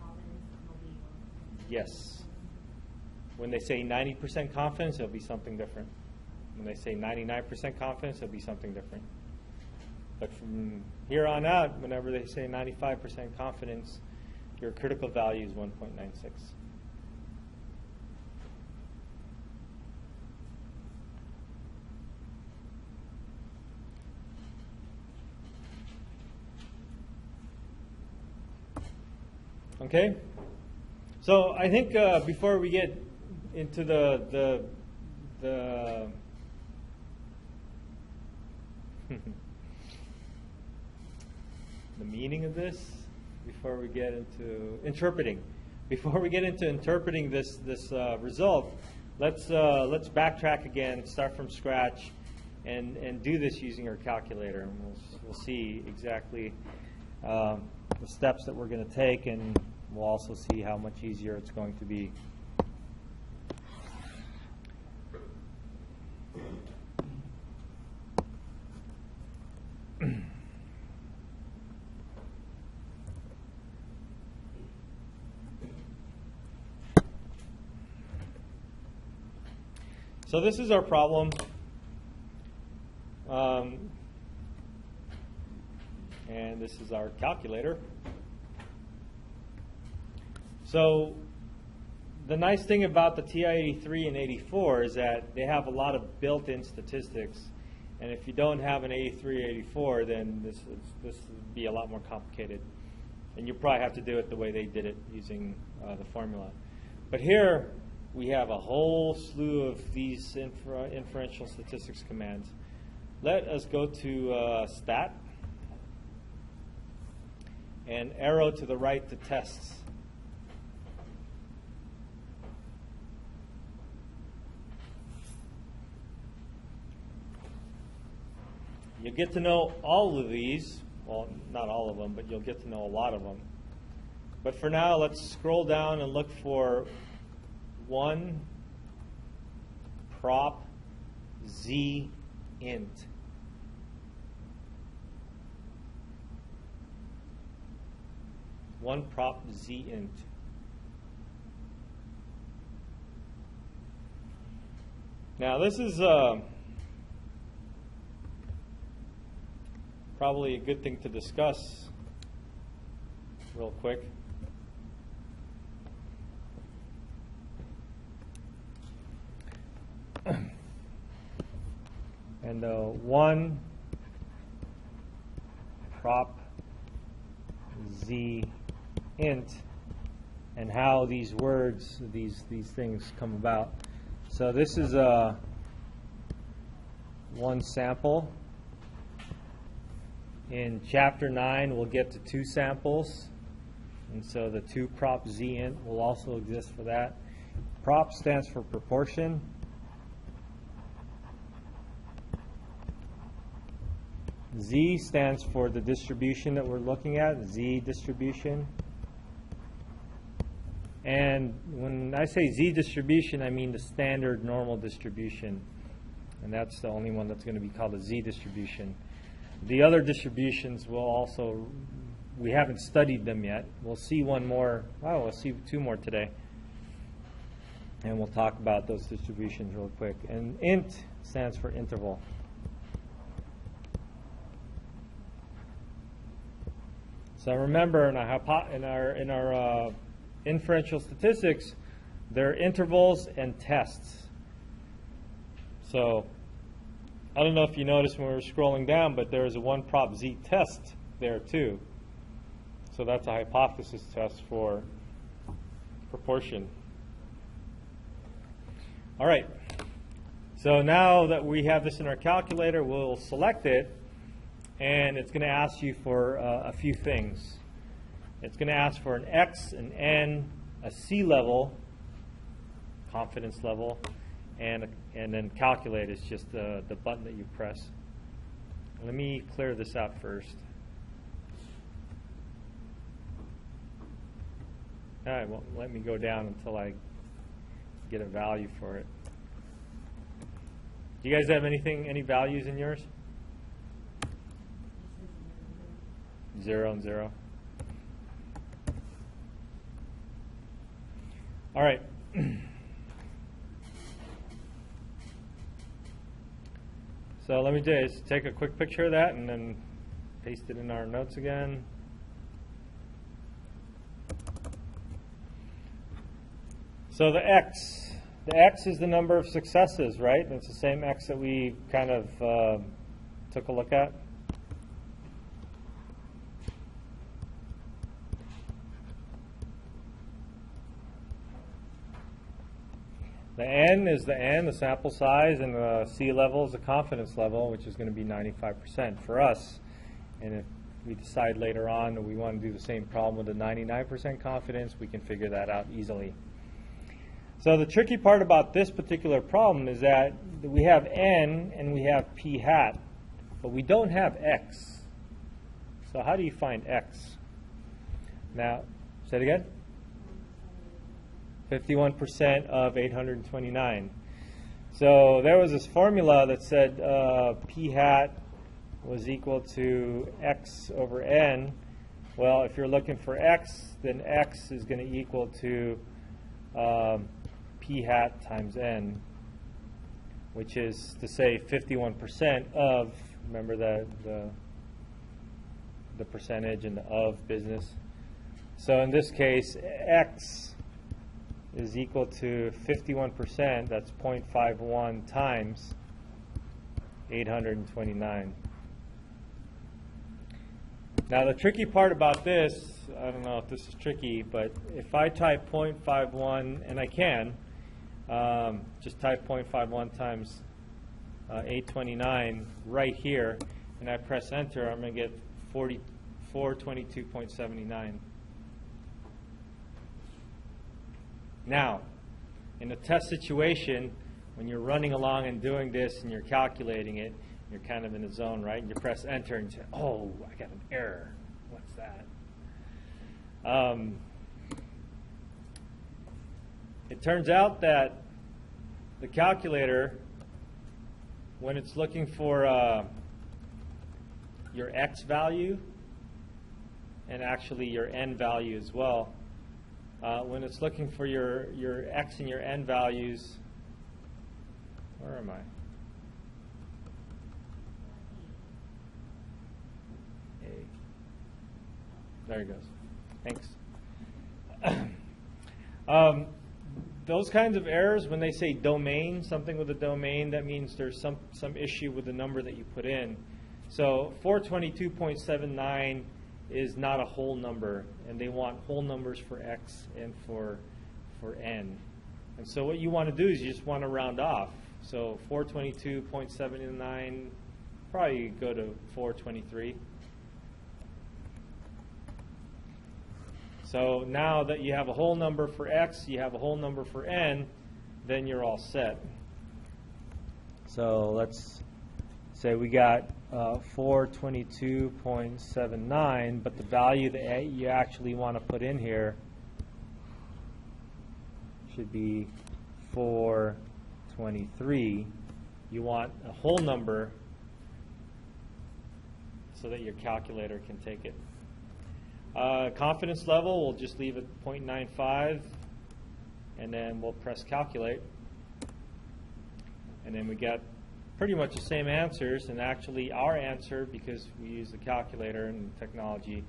B: confidence, it'll be 1.96?
A: Yes. When they say 90% confidence, it'll be something different. When they say 99% confidence, it'll be something different. But from here on out, whenever they say 95% confidence, your critical value is 1.96. Okay? So I think before we get into the the meaning of this, before we get into interpreting this result, let's backtrack again, start from scratch, and do this using our calculator, and we'll see exactly the steps that we're going to take, and we'll also see how much easier it's going to be. So this is our problem. And this is our calculator. So the nice thing about the TI-83 and 84 is that they have a lot of built-in statistics. And if you don't have an 83 or 84, then this would be a lot more complicated. And you probably have to do it the way they did it, using the formula. But here we have a whole slew of these inferential statistics commands. Let us go to stat and arrow to the right to tests. You'll get to know all of these. Well, not all of them, but you'll get to know a lot of them. But for now, let's scroll down and look for one prop z int. One prop z int. Now this is probably a good thing to discuss real quick. And one prop z int, and how these words, these things come about. So this is one sample. In chapter 9, we'll get to 2 samples, and so the 2 prop z int will also exist for that. Prop stands for proportion. Z stands for the distribution that we're looking at, Z distribution. And when I say Z distribution, I mean the standard normal distribution. And that's the only one that's going to be called a Z distribution. The other distributions will also, we haven't studied them yet. We'll see one more, oh, we'll see 2 more today. And we'll talk about those distributions real quick. And int stands for interval. So remember, in our inferential statistics, There are intervals and tests. So I don't know if you noticed when we were scrolling down, but there is a 1 prop Z test there too. So that's a hypothesis test for proportion. All right. So now that we have this in our calculator, we'll select it, and it's going to ask you for a few things. It's going to ask for an X, an N, a C level, confidence level, and then calculate is just the button that you press. Let me clear this out first. All right, well, let me go down until I get a value for it. Do you guys have any values in yours? 0 and 0. All right. So let me just take a quick picture of that and then paste it in our notes again. So the X is the number of successes, right? And it's the same X that we kind of took a look at. The N is the N, the sample size, and the C level is the confidence level, which is going to be 95% for us. And if we decide later on that we want to do the same problem with a 99% confidence, we can figure that out easily. So the tricky part about this particular problem is that we have N and we have P hat, but we don't have X. So how do you find X? Now, say it again. 51% of 829. So there was this formula that said P hat was equal to X over N. Well, if you're looking for X, then X is going to equal to P hat times N, which is to say 51% of, remember the percentage and the of business. So in this case, X is equal to 51%, that's 0.51 times 829. Now the tricky part about this, I don't know if this is tricky, but if I type 0.51, and I can, just type 0.51 times 829 right here, and I press enter, I'm going to get 422.79. Now, in a test situation, when you're running along and doing this and you're calculating it, you're kind of in a zone, right? And you press enter and you say, oh, I got an error. What's that? It turns out that the calculator, when it's looking for your X value and actually your N value as well, when it's looking for your X and your N values, where am I? There it goes. Thanks. Those kinds of errors, when they say domain, something with a domain, that means there's some issue with the number that you put in. So 422.79 is not a whole number, and they want whole numbers for X and for N. And so what you want to do is you just want to round off. So 422.79, probably go to 423. So now that you have a whole number for X, you have a whole number for N, then you're all set. So let's say we got 422.79, but the value that you actually want to put in here should be 423. You want a whole number so that your calculator can take it. Confidence level, we'll just leave it 0.95, and then we'll press calculate. And then we got pretty much the same answers, and actually our answer, because we use the calculator and technology,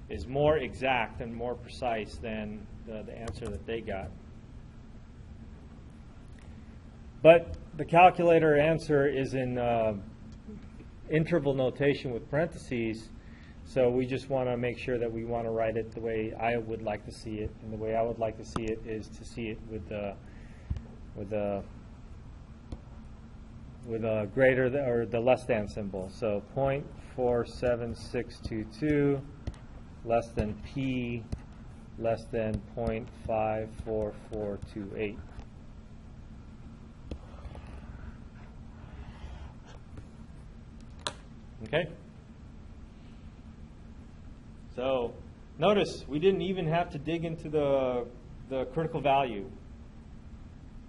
A: is more exact and more precise than the answer that they got. But the calculator answer is in interval notation with parentheses, so we just want to make sure that we want to write it the way I would like to see it, and the way I would like to see it is to see it with a greater than, or the less than symbol. So 0.47622 less than P less than 0.54428. Okay? So notice we didn't even have to dig into the critical value.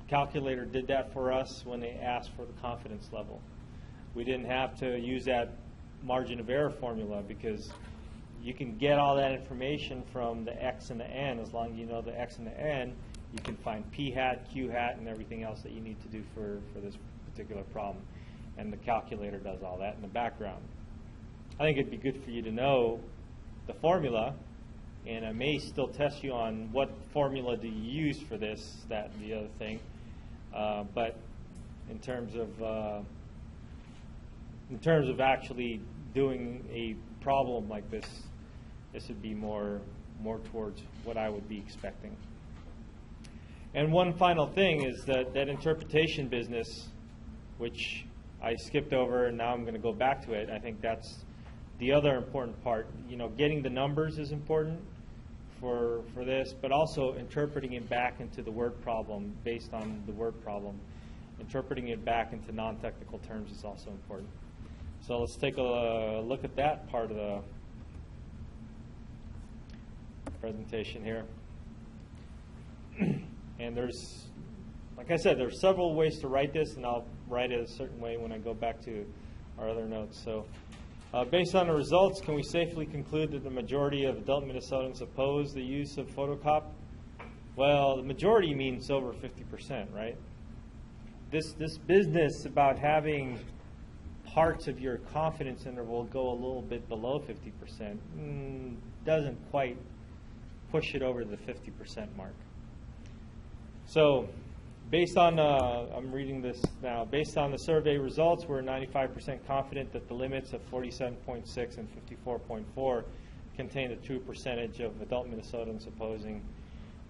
A: The calculator did that for us when they asked for the confidence level. We didn't have to use that margin of error formula because you can get all that information from the x and the n. As long as you know the x and the n, you can find p hat, q hat, and everything else that you need to do for this particular problem. And the calculator does all that in the background. I think it'd be good for you to know the formula, and I may still test you on what formula do you use for this, that, and the other thing. But in terms of actually doing a problem like this, this would be more towards what I would be expecting. And one final thing is that interpretation business, which I skipped over and now I'm going to go back to it. I think that's the other important part. You know, getting the numbers is important for this, but also interpreting it back into the word problem based on the word problem. Interpreting it back into non-technical terms is also important. So let's take a look at that part of the presentation here. And there's, like I said, there's several ways to write this, and I'll write it a certain way when I go back to our other notes. So based on the results, can we safely conclude that the majority of adult Minnesotans oppose the use of photocop? Well, the majority means over 50%, right? This business about having parts of your confidence interval go a little bit below 50% doesn't quite push it over the 50% mark. So based on, I'm reading this now, based on the survey results, we're 95% confident that the limits of 47.6 and 54.4 contain the true percentage of adult Minnesotans opposing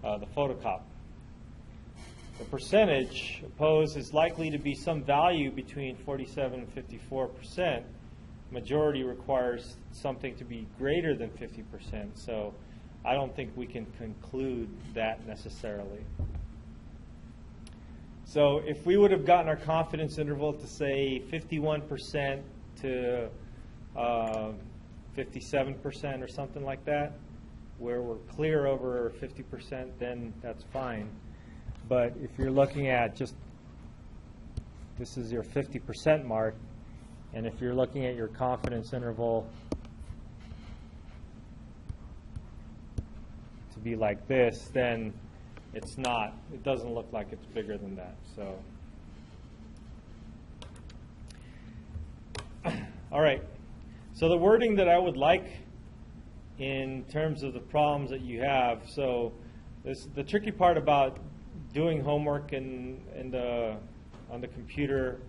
A: the photocop. The percentage opposed is likely to be some value between 47 and 54%. Majority requires something to be greater than 50%, so I don't think we can conclude that necessarily. So if we would have gotten our confidence interval to say 51% to 57% or something like that, where we're clear over 50%, then that's fine. But if you're looking at just, this is your 50% mark, and if you're looking at your confidence interval to be like this, then it's not, it doesn't look like it's bigger than that. So, all right. So the wording that I would like in terms of the problems that you have, so the tricky part about doing homework on the computer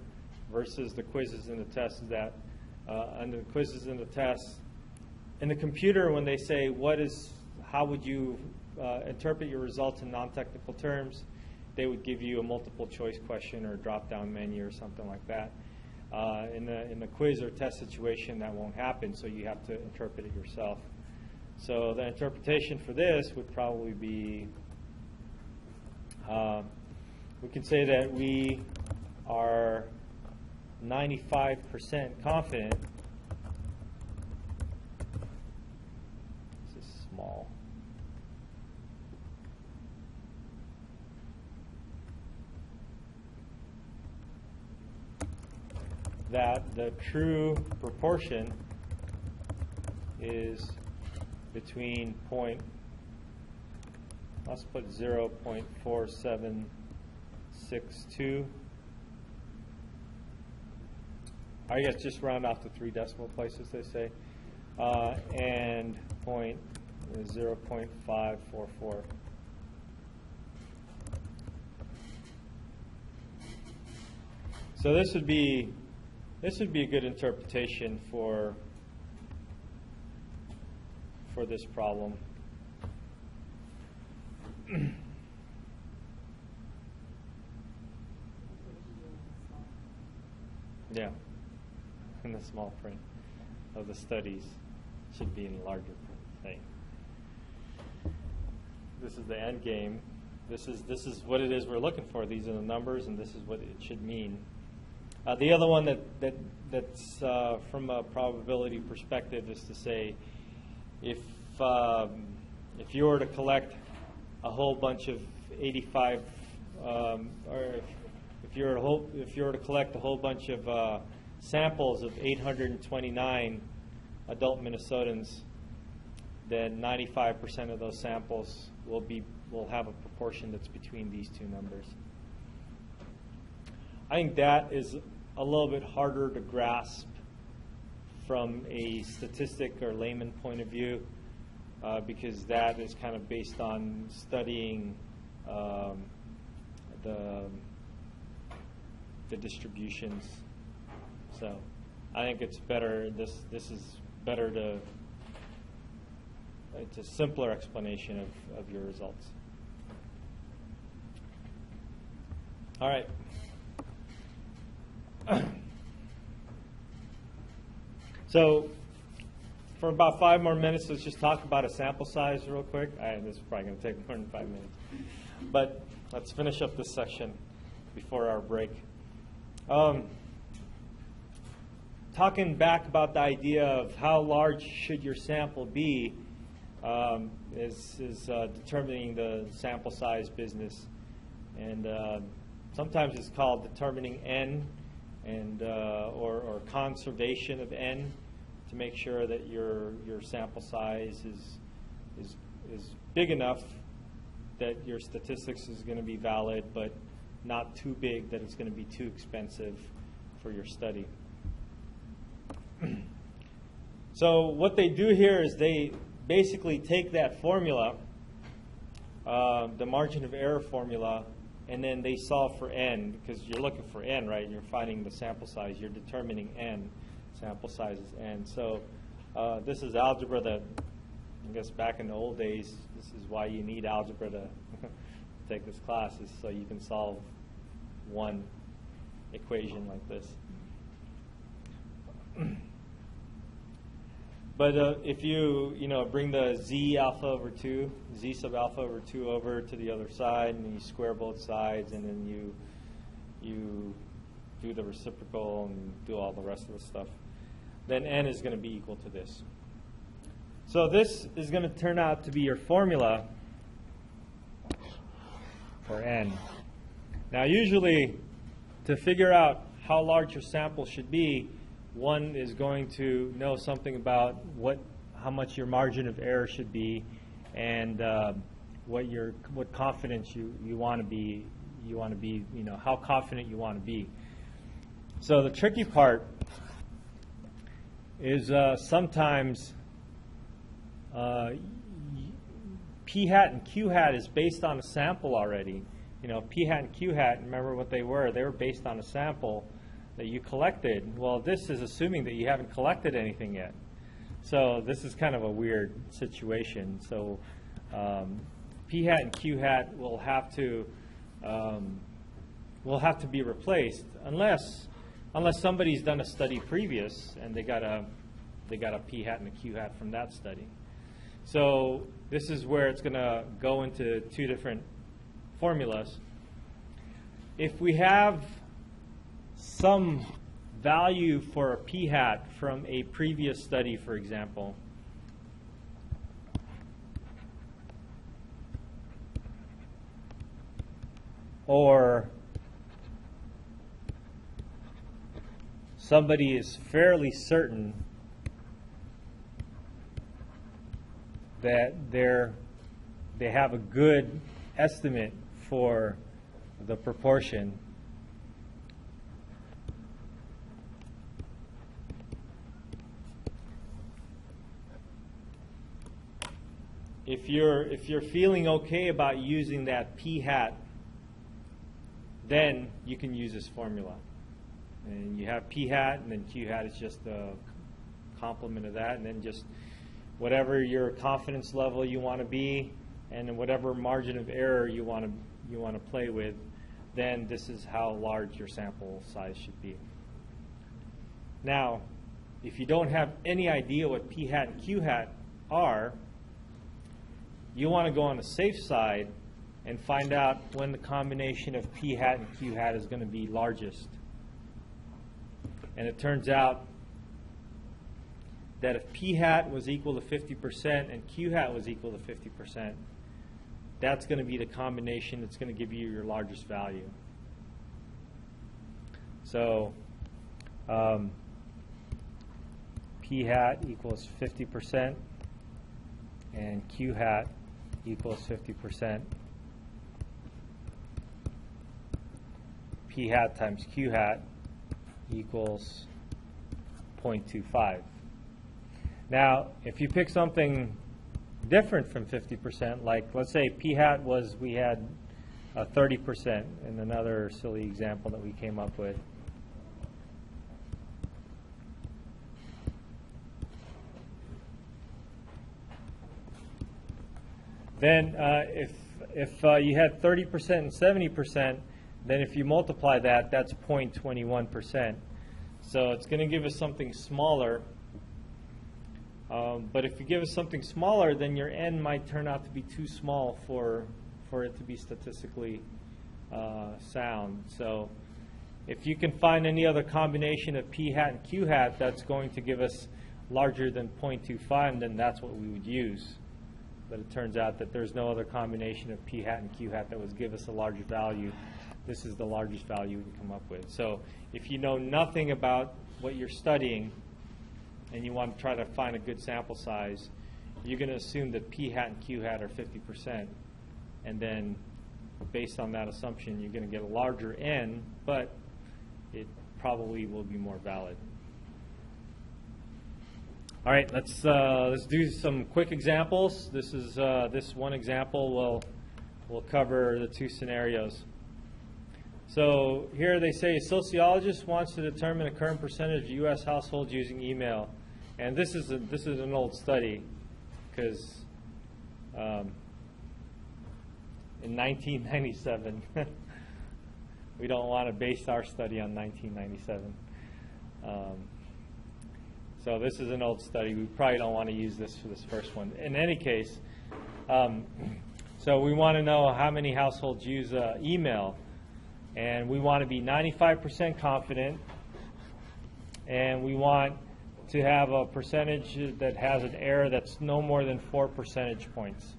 A: versus the quizzes and the tests is that on the quizzes and the tests, in the computer when they say how would you interpret your results in non-technical terms, they would give you a multiple choice question or a drop-down menu or something like that. In the quiz or test situation, that won't happen, so you have to interpret it yourself. So the interpretation for this would probably be, we can say that we are 95% confident. This is small. That the true proportion is between let's put 0.4762. I guess just round off to 3 decimal places, they say, and 0.544. So this would be a good interpretation for this problem. Yeah, in the small print of the studies should be in larger print thing. This is the end game. This is what it is we're looking for. These are the numbers, and this is what it should mean. The other one that's from a probability perspective is to say, if you were to collect a whole bunch of 85, or if you were to collect a whole bunch of samples of 829 adult Minnesotans, then 95% of those samples will have a proportion that's between these two numbers. I think that is a little bit harder to grasp from a statistic or layman point of view, because that is kind of based on studying the distributions. So I think it's better. This is better to. It's a simpler explanation of your results. All right. So for about 5 more minutes, let's just talk about a sample size real quick. This is probably going to take more than 5 minutes. But let's finish up this section before our break. Talking back about the idea of how large should your sample be is determining the sample size business. And sometimes it's called determining N, and or conservation of N, to make sure that your sample size is big enough that your statistics is going to be valid, but not too big that it's going to be too expensive for your study. So what they do here is they basically take that formula, the margin of error formula, and then they solve for N, because you're looking for N, right? You're finding the sample size. You're determining N. Sample size is N. So this is algebra that, I guess back in the old days, this is why you need algebra to take this class, is so you can solve one equation like this. But if you bring the z alpha over 2, z sub alpha over 2 over to the other side, and you square both sides, and then you do the reciprocal and do all the rest of the stuff, then N is going to be equal to this. So this is going to turn out to be your formula for N. Now usually, to figure out how large your sample should be, one is going to know something about how much your margin of error should be, and what confidence you want to be. You want to be, how confident you want to be. So the tricky part is sometimes P hat and Q hat is based on a sample already. P hat and Q hat, remember what they were? They were based on a sample that you collected. Well, this is assuming that you haven't collected anything yet. So this is kind of a weird situation. So P hat and Q hat will have to be replaced unless somebody's done a study previous and they got a P hat and a Q hat from that study. So this is where it's going to go into two different formulas. If we have some value for a P hat from a previous study, for example, or somebody is fairly certain that they have a good estimate for the proportion, if you're feeling okay about using that P hat, then you can use this formula. And you have p hat, and then q hat is just a complement of that, and then just whatever your confidence level you want to be, and then whatever margin of error you want to play with, then this is how large your sample size should be. Now, if you don't have any idea what p hat and q hat are, you want to go on the safe side and find out when the combination of p hat and q hat is going to be largest. And it turns out that if p hat was equal to 50% and q hat was equal to 50%, that's going to be the combination that's going to give you your largest value. So p hat equals 50% and q hat equals 50%. P hat times q hat equals 0.25. Now, if you pick something different from 50%, like let's say p hat was, we had 30% in another silly example that we came up with. Then if you had 30% and 70%, then if you multiply that, that's 0.21%. So it's going to give us something smaller. But if you give us something smaller, then your n might turn out to be too small for it to be statistically sound. So if you can find any other combination of p hat and q hat that's going to give us larger than 0.25, then that's what we would use. But it turns out that there's no other combination of p hat and q hat that would give us a larger value. This is the largest value we can come up with. So if you know nothing about what you're studying and you want to try to find a good sample size, you're going to assume that p hat and q hat are 50%. And then based on that assumption, you're going to get a larger n, but it probably will be more valid. All right, let's do some quick examples. This is this one example will cover the two scenarios. So here they say a sociologist wants to determine the current percentage of U.S. households using email, and this is an old study because in 1997 we don't want to base our study on 1997. So this is an old study. We probably don't want to use this for this first one. In any case, so we want to know how many households use email. And we want to be 95% confident. And we want to have a percentage that has an error that's no more than 4 percentage points.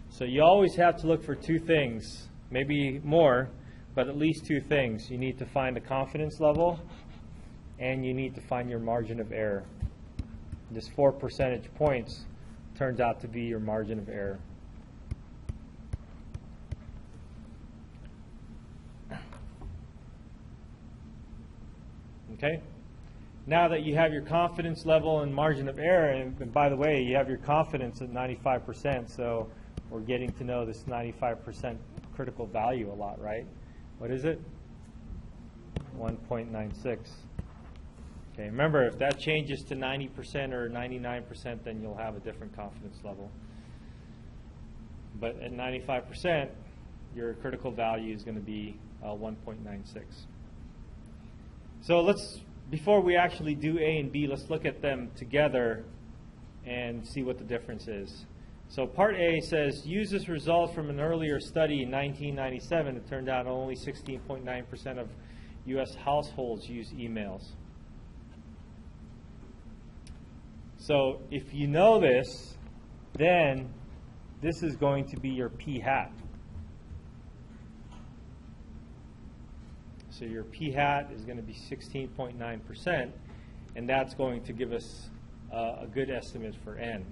A: So you always have to look for two things, maybe more, but at least two things. You need to find the confidence level, and you need to find your margin of error. This 4 percentage points turns out to be your margin of error. Okay? Now that you have your confidence level and margin of error, and by the way, you have your confidence at 95%, so we're getting to know this 95% critical value a lot, right? What is it? 1.96. Okay, remember, if that changes to 90% or 99%, then you'll have a different confidence level. But at 95%, your critical value is going to be 1.96. So before we actually do A and B, let's look at them together and see what the difference is. So part A says, use this result from an earlier study in 1997. It turned out only 16.9% of U.S. households use emails. So if you know this, then this is going to be your p hat. So your p hat is going to be 16.9%, and that's going to give us a good estimate for n.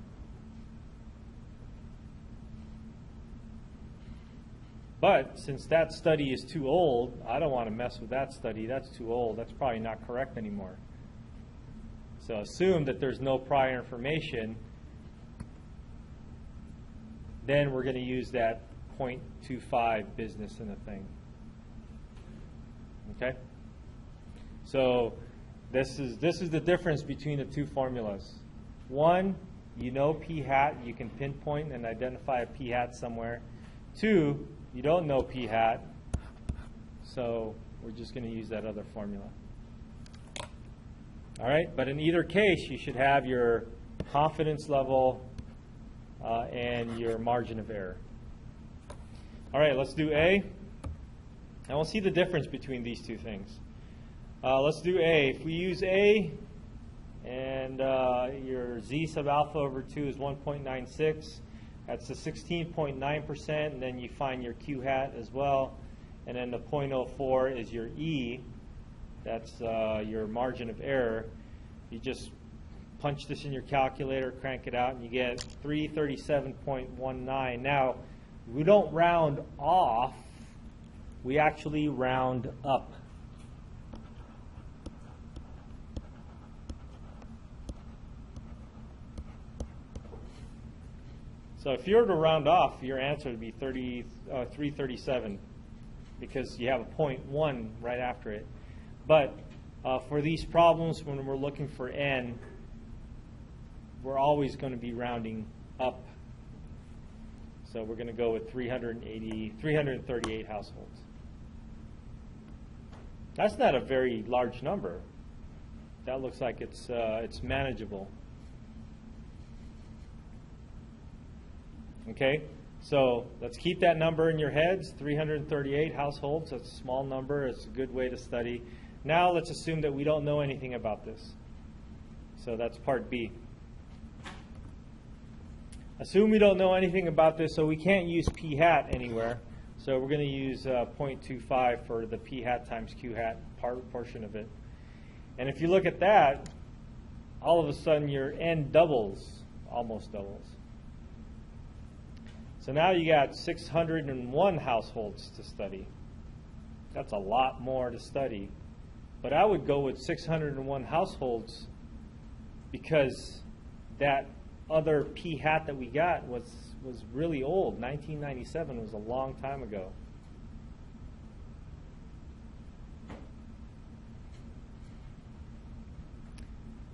A: But since that study is too old, I don't want to mess with that study. That's too old. That's probably not correct anymore. So assume that there's no prior information. Then we're going to use that 0.25 business in a thing. Okay? So this is the difference between the two formulas. One, you know p hat, you can pinpoint and identify a p hat somewhere. Two, you don't know p hat, so we're just going to use that other formula. All right, but in either case, you should have your confidence level and your margin of error. All right, let's do A, and we'll see the difference between these two things. Let's do A. If we use A, and your Z sub alpha over 2 is 1.96, that's the 16.9%, and then you find your Q hat as well, and then the 0.04 is your E, that's your margin of error. You just punch this in your calculator, crank it out, and you get 337.19. Now, we don't round off, we actually round up. So if you were to round off, your answer would be 337 because you have a 0.1 right after it. But for these problems, when we're looking for n, we're always going to be rounding up. So we're going to go with 338 households. That's not a very large number. That looks like it's manageable. Okay, so let's keep that number in your heads, 338 households. That's a small number. It's a good way to study. Now let's assume that we don't know anything about this. So that's part B. Assume we don't know anything about this, so we can't use p hat anywhere. So we're going to use 0.25 for the p hat times q hat portion of it. And if you look at that, all of a sudden your n doubles, almost doubles. So now you got 601 households to study. That's a lot more to study. But I would go with 601 households because that other p hat that we got was really old. 1997 was a long time ago.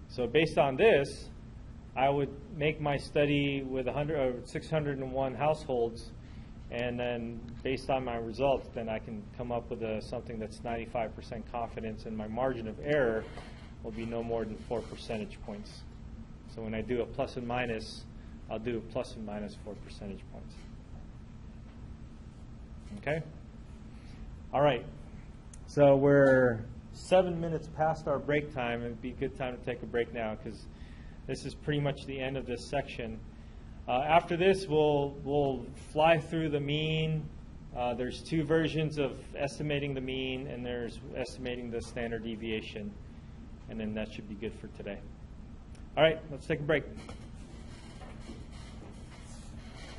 A: So based on this, I would make my study with 601 households, and then based on my results, then I can come up with something that's 95% confidence, and my margin of error will be no more than 4 percentage points. So when I do a plus and minus, I'll do a plus and minus 4 percentage points. Okay? All right. So we're 7 minutes past our break time. It'd be a good time to take a break now because this is pretty much the end of this section. After this, we'll fly through the mean. There's two versions of estimating the mean, and there's estimating the standard deviation. And then that should be good for today. All right, let's take a break.